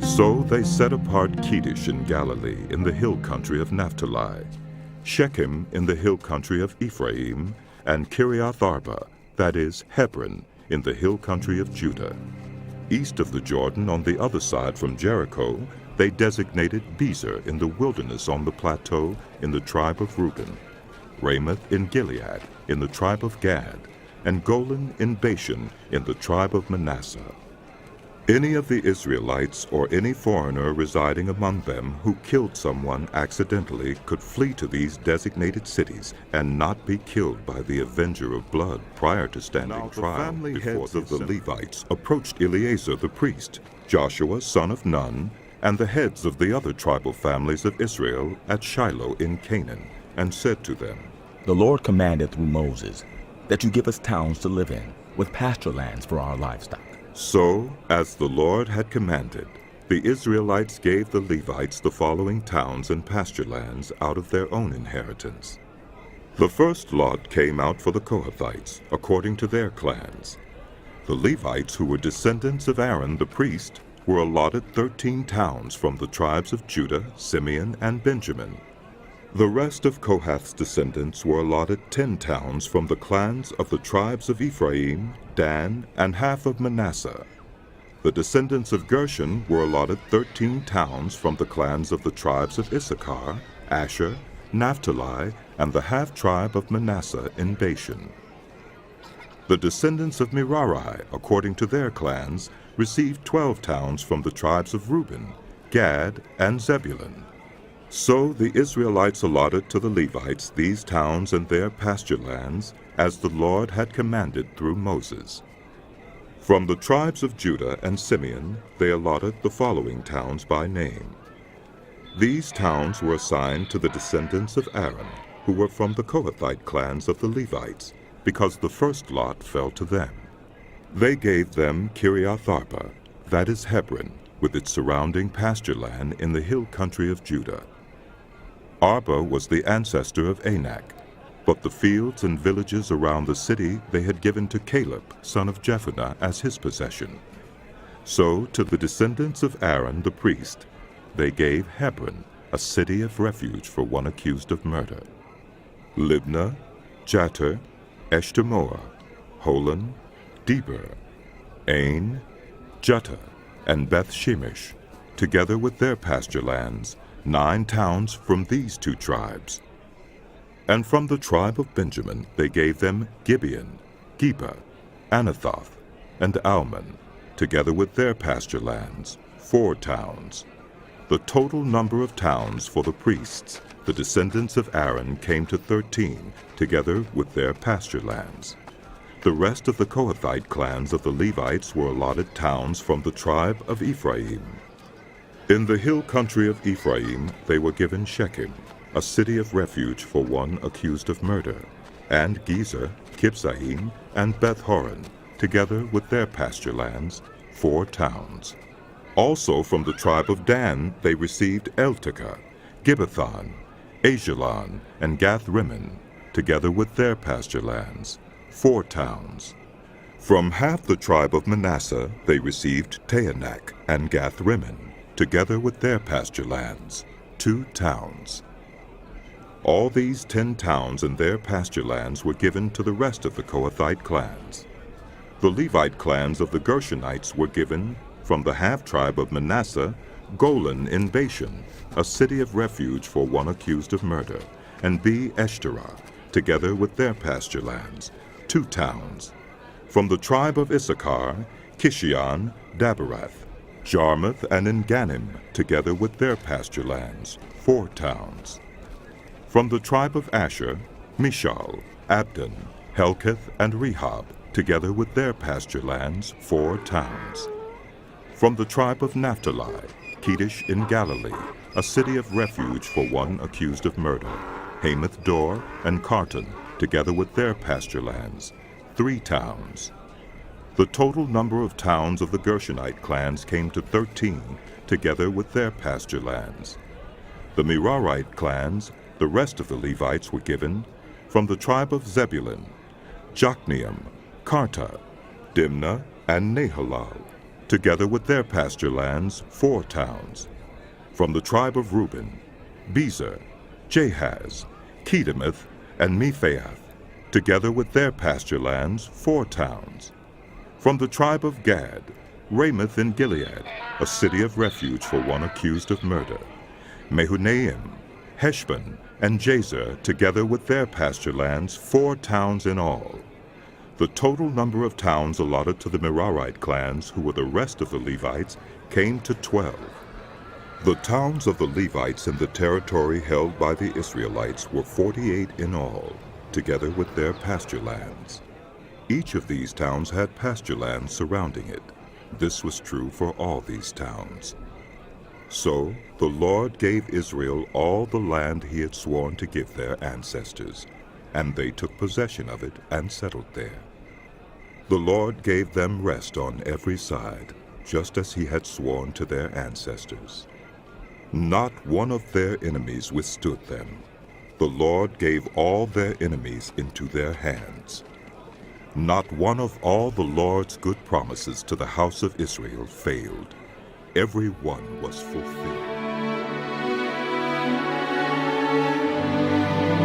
So they set apart Kedesh in Galilee in the hill country of Naphtali, Shechem in the hill country of Ephraim, and Kiriath Arba, that is, Hebron, in the hill country of Judah. East of the Jordan on the other side from Jericho, they designated Bezer in the wilderness on the plateau in the tribe of Reuben, Ramoth in Gilead in the tribe of Gad, and Golan in Bashan in the tribe of Manasseh. Any of the Israelites or any foreigner residing among them who killed someone accidentally could flee to these designated cities and not be killed by the avenger of blood prior to standing trial. The heads of the Levites approached Eleazar the priest, Joshua son of Nun, and the heads of the other tribal families of Israel at Shiloh in Canaan, and said to them, The Lord commanded through Moses that you give us towns to live in, with pasture lands for our livestock. So, as the Lord had commanded, the Israelites gave the Levites the following towns and pasture lands out of their own inheritance. The first lot came out for the Kohathites, according to their clans. The Levites, who were descendants of Aaron the priest, were allotted 13 towns from the tribes of Judah, Simeon, and Benjamin. The rest of Kohath's descendants were allotted 10 towns from the clans of the tribes of Ephraim, Dan, and half of Manasseh. The descendants of Gershon were allotted 13 towns from the clans of the tribes of Issachar, Asher, Naphtali, and the half-tribe of Manasseh in Bashan. The descendants of Merari, according to their clans, received 12 towns from the tribes of Reuben, Gad, and Zebulun. So the Israelites allotted to the Levites these towns and their pasture lands, as the Lord had commanded through Moses. From the tribes of Judah and Simeon, they allotted the following towns by name. These towns were assigned to the descendants of Aaron, who were from the Kohathite clans of the Levites, because the first lot fell to them. They gave them Kiriath Arba, that is Hebron, with its surrounding pasture land in the hill country of Judah. Arba was the ancestor of Anak, but the fields and villages around the city they had given to Caleb, son of Jephunneh, as his possession. So to the descendants of Aaron the priest, they gave Hebron, a city of refuge for one accused of murder, Libnah, Jattir, Eshtemoa, Holon, Deber, Ain, Juttah, and Beth Shemesh, together with their pasture lands, 9 towns from these 2 tribes. And from the tribe of Benjamin they gave them Gibeon, Geba, Anathoth, and Almon, together with their pasture lands, 4 towns. The total number of towns for the priests, the descendants of Aaron, came to 13, together with their pasture lands. The rest of the Kohathite clans of the Levites were allotted towns from the tribe of Ephraim. In the hill country of Ephraim they were given Shechem, a city of refuge for one accused of murder, and Gezer, Kibzaim, and Beth-horon, together with their pasture lands, 4 towns. Also from the tribe of Dan they received Eltekeh, Gibbethon, Ajalon, and Gath-rimmon, together with their pasture lands, 4 towns. From half the tribe of Manasseh they received Taanach and Gath-rimmon, together with their pasture lands, 2 towns. All these 10 towns and their pasture lands were given to the rest of the Kohathite clans. The Levite clans of the Gershonites were given, from the half-tribe of Manasseh, Golan in Bashan, a city of refuge for one accused of murder, and Be-eshterah, together with their pasture lands, 2 towns. From the tribe of Issachar, Kishion, Daberath, Jarmuth, and Engannim, together with their pasture lands, 4 towns. From the tribe of Asher, Mishal, Abdon, Helkath, and Rehob, together with their pasture lands, 4 towns. From the tribe of Naphtali, Kedesh in Galilee, a city of refuge for one accused of murder, Hamath Dor, and Kartan, together with their pasture lands, 3 towns. The total number of towns of the Gershonite clans came to 13, together with their pasture lands. The Merarite clans, the rest of the Levites, were given from the tribe of Zebulun, Jokneam, Karta, Dimnah, and Nahalal, together with their pasture lands, 4 towns. From the tribe of Reuben, Bezer, Jahaz, Kedemoth, and Mephaath, together with their pasture lands, 4 towns. From the tribe of Gad, Ramoth in Gilead, a city of refuge for one accused of murder, Mehunaim, Heshbon, and Jazer, together with their pasture lands, 4 towns in all. The total number of towns allotted to the Merarite clans, who were the rest of the Levites, came to 12. The towns of the Levites in the territory held by the Israelites were 48 in all, together with their pasture lands. Each of these towns had pasture lands surrounding it. This was true for all these towns. So the Lord gave Israel all the land he had sworn to give their ancestors, and they took possession of it and settled there. The Lord gave them rest on every side, just as he had sworn to their ancestors. Not one of their enemies withstood them. The Lord gave all their enemies into their hands. Not one of all the Lord's good promises to the house of Israel failed. Every one was fulfilled.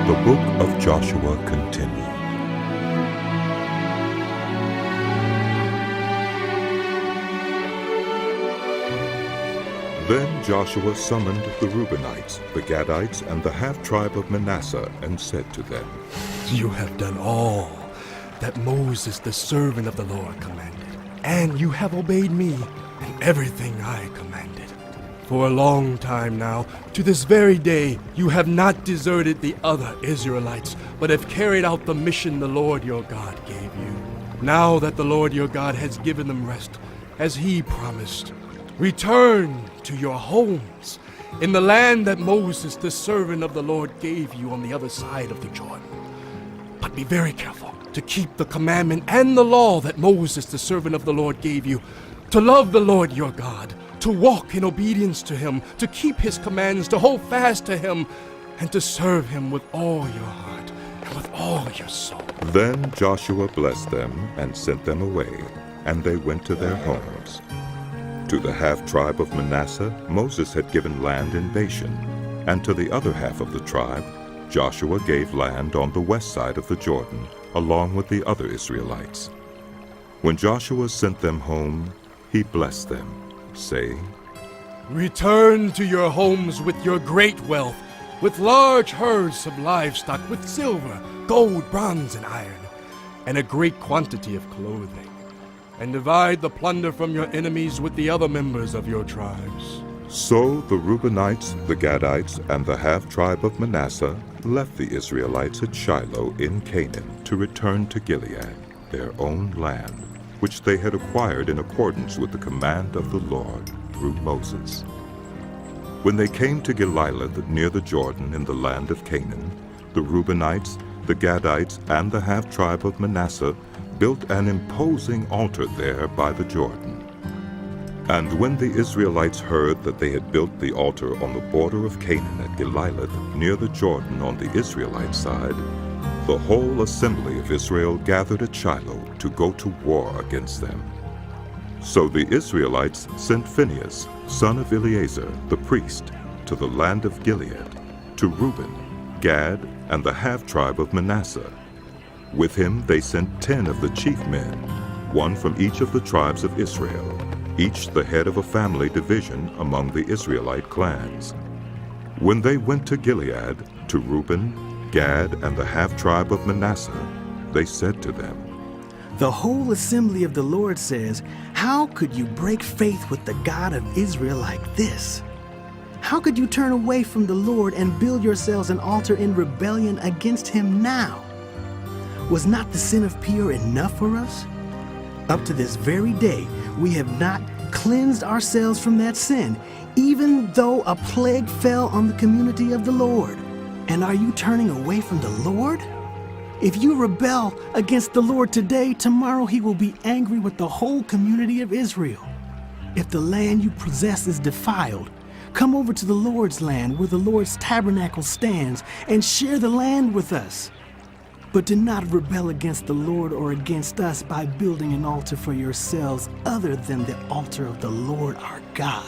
The book of Joshua continued. Then Joshua summoned the Reubenites, the Gadites, and the half-tribe of Manasseh, and said to them, You have done all that Moses, the servant of the Lord, commanded, and you have obeyed me in everything I commanded. For a long time now, to this very day, you have not deserted the other Israelites, but have carried out the mission the Lord your God gave you. Now that the Lord your God has given them rest, as he promised, return to your homes in the land that Moses, the servant of the Lord, gave you on the other side of the Jordan. But be very careful to keep the commandment and the law that Moses, the servant of the Lord, gave you, to love the Lord your God, to walk in obedience to him, to keep his commands, to hold fast to him, and to serve him with all your heart and with all your soul. Then Joshua blessed them and sent them away, and they went to their homes. To the half-tribe of Manasseh, Moses had given land in Bashan, and to the other half of the tribe, Joshua gave land on the west side of the Jordan, along with the other Israelites. When Joshua sent them home, he blessed them, saying, Return to your homes with your great wealth, with large herds of livestock, with silver, gold, bronze, and iron, and a great quantity of clothing. And divide the plunder from your enemies with the other members of your tribes. So the Reubenites, the Gadites, and the half-tribe of Manasseh left the Israelites at Shiloh in Canaan to return to Gilead, their own land, which they had acquired in accordance with the command of the Lord through Moses. When they came to Geliloth near the Jordan in the land of Canaan, the Reubenites, the Gadites, and the half-tribe of Manasseh built an imposing altar there by the Jordan. And when the Israelites heard that they had built the altar on the border of Canaan at Geliloth near the Jordan on the Israelite side, the whole assembly of Israel gathered at Shiloh to go to war against them. So the Israelites sent Phinehas, son of Eleazar, the priest, to the land of Gilead, to Reuben, Gad, and the half-tribe of Manasseh. With him they sent 10 of the chief men, one from each of the tribes of Israel, each the head of a family division among the Israelite clans. When they went to Gilead, to Reuben, Gad, and the half-tribe of Manasseh, they said to them, The whole assembly of the Lord says, how could you break faith with the God of Israel like this? How could you turn away from the Lord and build yourselves an altar in rebellion against him now? Was not the sin of Peor enough for us? Up to this very day, we have not cleansed ourselves from that sin, even though a plague fell on the community of the Lord. And are you turning away from the Lord? If you rebel against the Lord today, tomorrow he will be angry with the whole community of Israel. If the land you possess is defiled, come over to the Lord's land where the Lord's tabernacle stands and share the land with us. But do not rebel against the Lord or against us by building an altar for yourselves other than the altar of the Lord our God.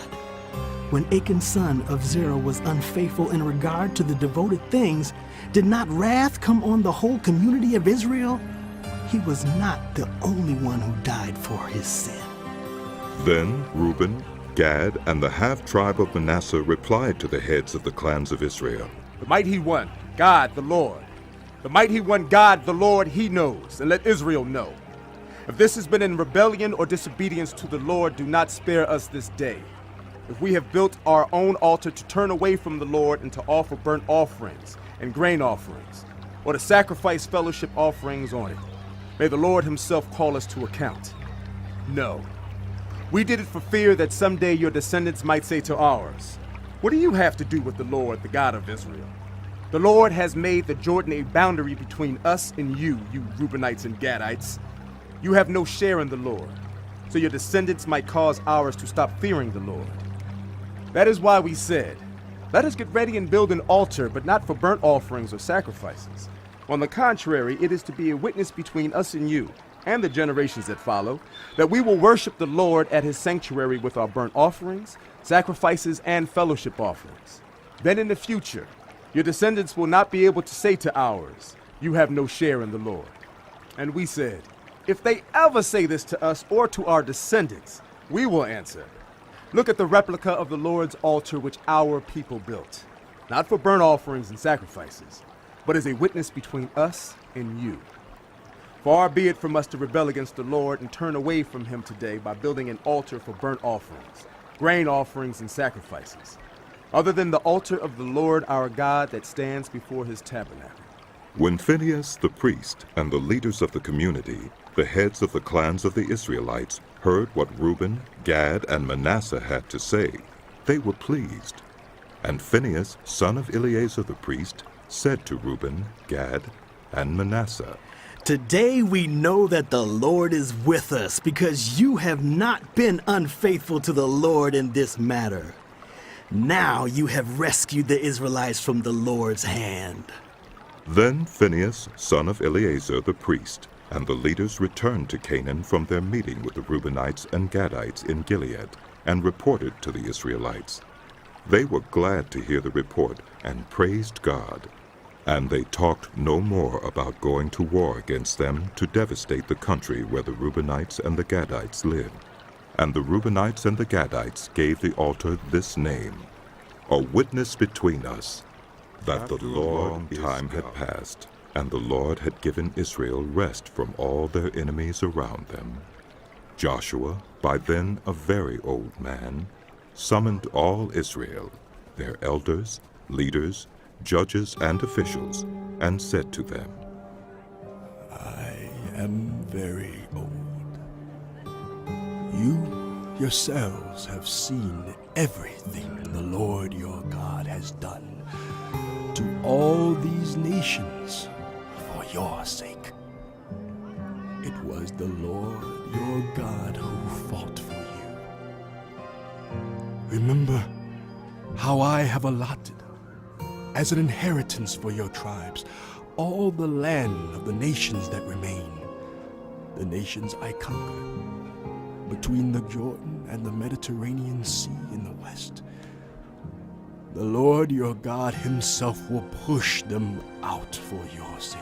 When Achan son of Zerah was unfaithful in regard to the devoted things, did not wrath come on the whole community of Israel? He was not the only one who died for his sin. Then Reuben, Gad, and the half-tribe of Manasseh replied to the heads of the clans of Israel, The mighty one, God the Lord. The mighty one, God the Lord, he knows, and let Israel know. If this has been in rebellion or disobedience to the Lord, do not spare us this day. If we have built our own altar to turn away from the Lord and to offer burnt offerings and grain offerings, or to sacrifice fellowship offerings on it, may the Lord himself call us to account. No. We did it for fear that someday your descendants might say to ours, What do you have to do with the Lord, the God of Israel? The Lord has made the Jordan a boundary between us and you Reubenites and Gadites. You have no share in the Lord, so your descendants might cause ours to stop fearing the Lord. That is why we said, Let us get ready and build an altar, but not for burnt offerings or sacrifices. On the contrary, it is to be a witness between us and you, and the generations that follow, that we will worship the Lord at his sanctuary with our burnt offerings, sacrifices, and fellowship offerings. Then in the future, your descendants will not be able to say to ours, You have no share in the Lord. And we said, If they ever say this to us or to our descendants, we will answer, Look at the replica of the Lord's altar which our people built, not for burnt offerings and sacrifices, but as a witness between us and you. Far be it from us to rebel against the Lord and turn away from him today by building an altar for burnt offerings, grain offerings, and sacrifices, other than the altar of the Lord our God that stands before his tabernacle. When Phinehas the priest and the leaders of the community, the heads of the clans of the Israelites, heard what Reuben, Gad, and Manasseh had to say, they were pleased. And Phinehas, son of Eleazar the priest, said to Reuben, Gad, and Manasseh, Today we know that the Lord is with us, because you have not been unfaithful to the Lord in this matter. Now you have rescued the Israelites from the Lord's hand. Then Phinehas, son of Eleazar the priest, and the leaders returned to Canaan from their meeting with the Reubenites and Gadites in Gilead, and reported to the Israelites. They were glad to hear the report and praised God. And they talked no more about going to war against them to devastate the country where the Reubenites and the Gadites lived. And the Reubenites and the Gadites gave the altar this name, A Witness Between Us, that the long time had passed, and the Lord had given Israel rest from all their enemies around them. Joshua, by then a very old man, summoned all Israel, their elders, leaders, judges, and officials, and said to them, I am very old. You yourselves have seen everything the Lord your God has done to all these nations for your sake. It was the Lord your God who fought for you. Remember how I have allotted as an inheritance for your tribes all the land of the nations that remain, the nations I conquered, between the Jordan and the Mediterranean Sea in the west. The Lord your God himself will push them out for your sake.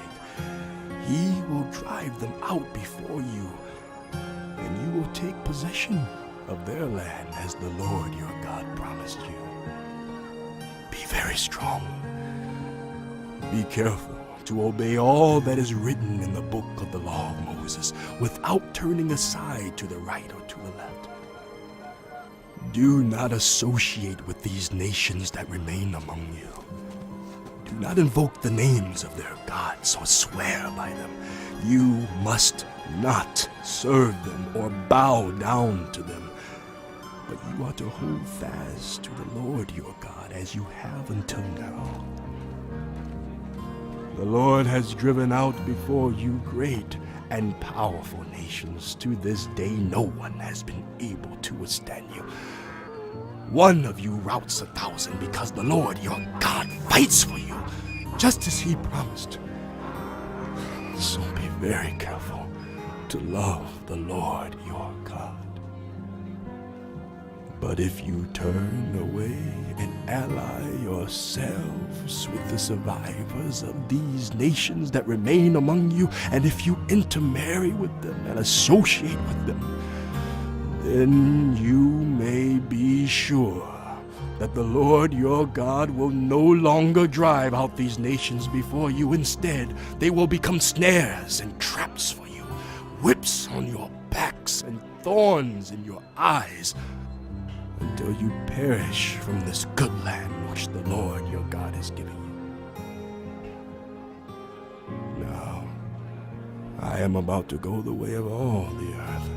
He will drive them out before you, and you will take possession of their land as the Lord your God promised you. Be very strong. Be careful to obey all that is written in the book of the law of Moses, without turning aside to the right or to the left. Do not associate with these nations that remain among you. Do not invoke the names of their gods or swear by them. You must not serve them or bow down to them, but you are to hold fast to the Lord your God as you have until now. The Lord has driven out before you great and powerful nations. To this day, no one has been able to withstand you. One of you routs 1,000 because the Lord your God fights for you, just as he promised. So be very careful to love the Lord your God. But if you turn away and ally yourselves with the survivors of these nations that remain among you, and if you intermarry with them and associate with them, then you may be sure that the Lord your God will no longer drive out these nations before you. Instead, they will become snares and traps for you, whips on your backs and thorns in your eyes, until you perish from this good land which the Lord your God has given you. Now, I am about to go the way of all the earth.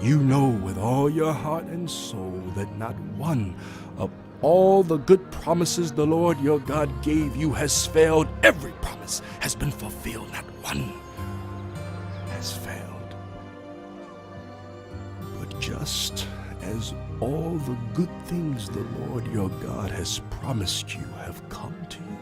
You know with all your heart and soul that not one of all the good promises the Lord your God gave you has failed. Every promise has been fulfilled, not one has failed. But just as all the good things the Lord your God has promised you have come to you,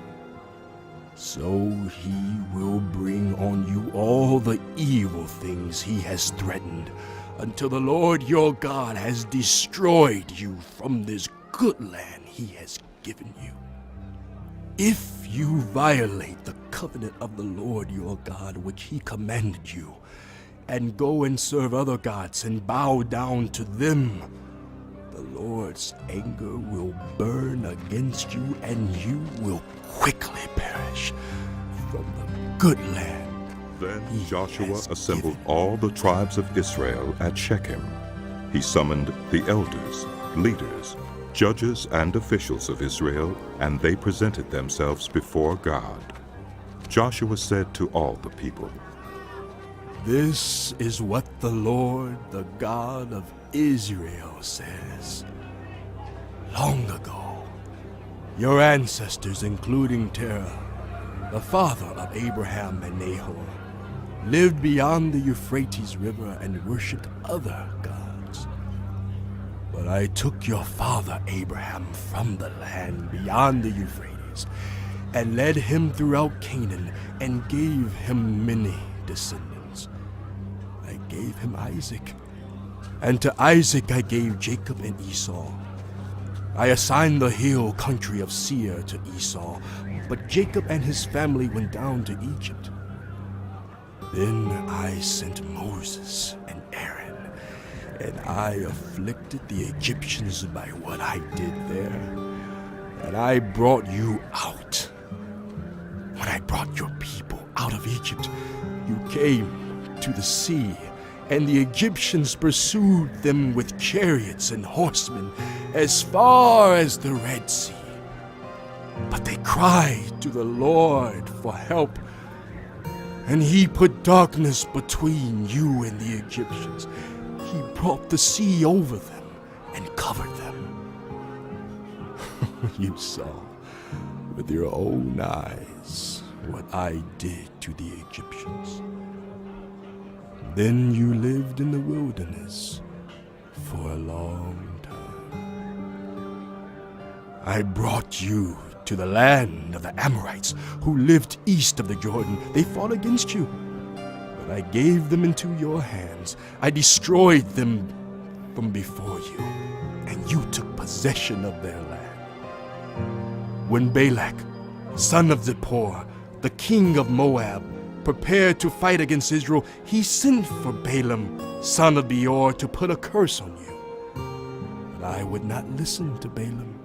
so he will bring on you all the evil things he has threatened, until the Lord your God has destroyed you from this good land he has given you. If you violate the covenant of the Lord your God which he commanded you, and go and serve other gods and bow down to them, the Lord's anger will burn against you, and you will quickly perish from the good land. Then Joshua assembled all the tribes of Israel at Shechem. He summoned the elders, leaders, judges, and officials of Israel, and they presented themselves before God. Joshua said to all the people, This is what the Lord, the God of Israel, says. Long ago, your ancestors, including Terah, the father of Abraham and Nahor, lived beyond the Euphrates River and worshipped other gods. But I took your father Abraham from the land beyond the Euphrates and led him throughout Canaan and gave him many descendants. I gave him Isaac, and to Isaac I gave Jacob and Esau. I assigned the hill country of Seir to Esau, but Jacob and his family went down to Egypt. Then I sent Moses and Aaron, and I afflicted the Egyptians by what I did there, and I brought you out. When I brought your people out of Egypt, you came to the sea and the Egyptians pursued them with chariots and horsemen as far as the Red Sea. But they cried to the Lord for help, and he put darkness between you and the Egyptians. He brought the sea over them and covered them. You saw with your own eyes what I did to the Egyptians. Then you lived in the wilderness for a long time. I brought you to the land of the Amorites, who lived east of the Jordan. They fought against you, but I gave them into your hands. I destroyed them from before you, and you took possession of their land. When Balak, son of Zippor, the king of Moab, prepared to fight against Israel, he sent for Balaam, son of Beor, to put a curse on you. But I would not listen to Balaam,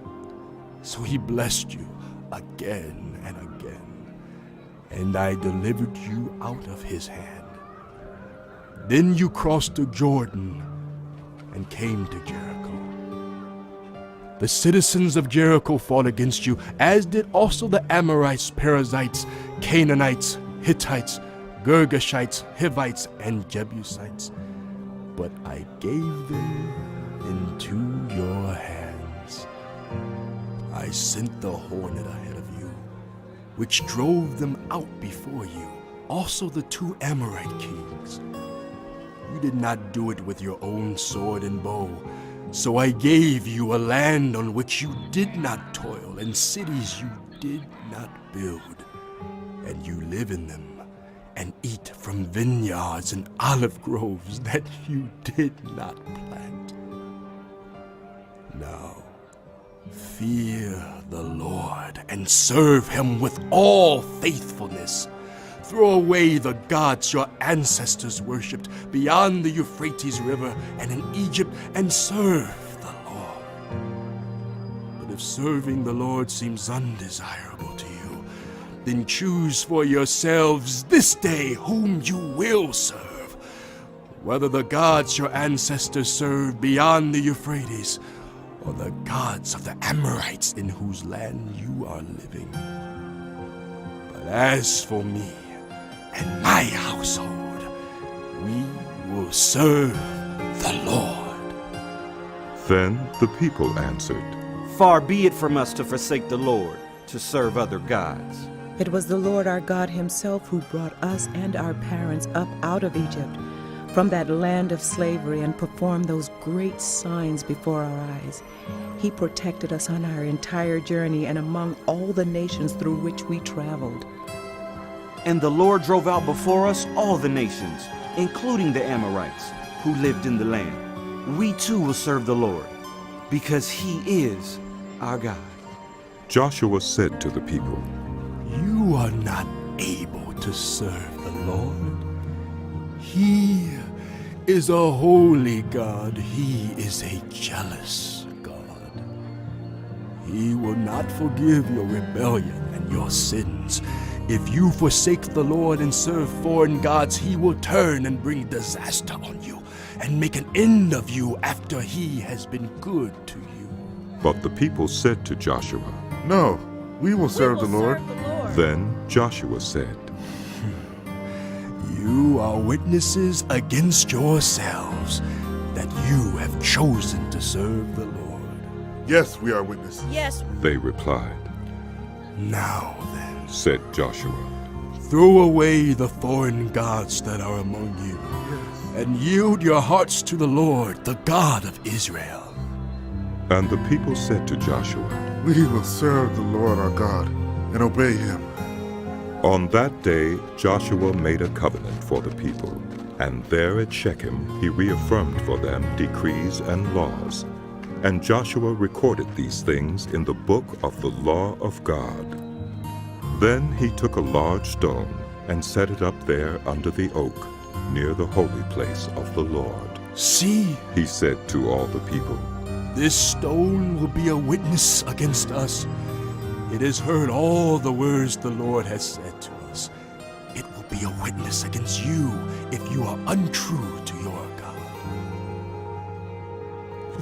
so he blessed you again and again, and I delivered you out of his hand. Then you crossed the Jordan and came to Jericho. The citizens of Jericho fought against you, as did also the Amorites, Perizzites, Canaanites, Hittites, Girgashites, Hivites, and Jebusites. But I gave them into your hands. I sent the hornet ahead of you, which drove them out before you, also the 2 Amorite kings. You did not do it with your own sword and bow, so I gave you a land on which you did not toil, and cities you did not build, and you live in them, and eat from vineyards and olive groves that you did not plant. Now, fear the Lord and serve him with all faithfulness. Throw away the gods your ancestors worshipped beyond the Euphrates River and in Egypt, and serve the Lord. But if serving the Lord seems undesirable to you, then choose for yourselves this day whom you will serve, whether the gods your ancestors served beyond the Euphrates, or the gods of the Amorites in whose land you are living. But as for me and my household, we will serve the Lord. Then the people answered, Far be it from us to forsake the Lord, to serve other gods. It was the Lord our God himself who brought us and our parents up out of Egypt, from that land of slavery, and performed those great signs before our eyes. He protected us on our entire journey and among all the nations through which we traveled. And the Lord drove out before us all the nations, including the Amorites, who lived in the land. We too will serve the Lord, because he is our God. Joshua said to the people, You are not able to serve the Lord. He is a holy God. He is a jealous God. He will not forgive your rebellion and your sins. If you forsake the Lord and serve foreign gods, he will turn and bring disaster on you and make an end of you after he has been good to you. But the people said to Joshua, No, we will serve the Lord. Then Joshua said, You are witnesses against yourselves that you have chosen to serve the Lord. Yes, we are witnesses. Yes. They replied. Now then, said Joshua, throw away the foreign gods that are among you, and yield your hearts to the Lord, the God of Israel. And the people said to Joshua, We will serve the Lord our God and obey him. On that day Joshua made a covenant for the people, and there at Shechem he reaffirmed for them decrees and laws. And Joshua recorded these things in the book of the law of God. Then he took a large stone and set it up there under the oak, near the holy place of the Lord. See, he said to all the people, this stone will be a witness against us. It has heard all the words the Lord has said to us. It will be a witness against you if you are untrue to your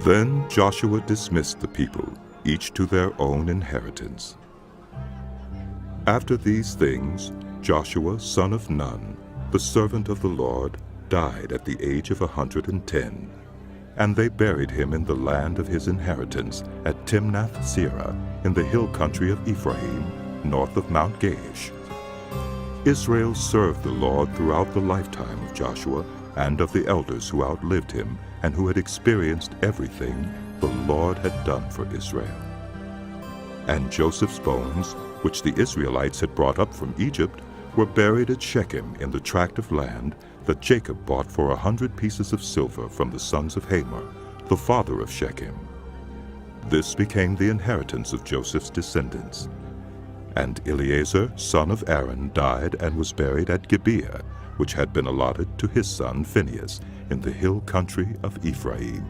Then Joshua dismissed the people, each to their own inheritance. After these things, Joshua, son of Nun, the servant of the Lord, died at the age of 110, and they buried him in the land of his inheritance at Timnath-Serah in the hill country of Ephraim, north of Mount Gaash. Israel served the Lord throughout the lifetime of Joshua and of the elders who outlived him and who had experienced everything the Lord had done for Israel. And Joseph's bones, which the Israelites had brought up from Egypt, were buried at Shechem in the tract of land that Jacob bought for 100 pieces of silver from the sons of Hamor, the father of Shechem. This became the inheritance of Joseph's descendants. And Eleazar, son of Aaron, died and was buried at Gibeah, which had been allotted to his son Phinehas, in the hill country of Ephraim.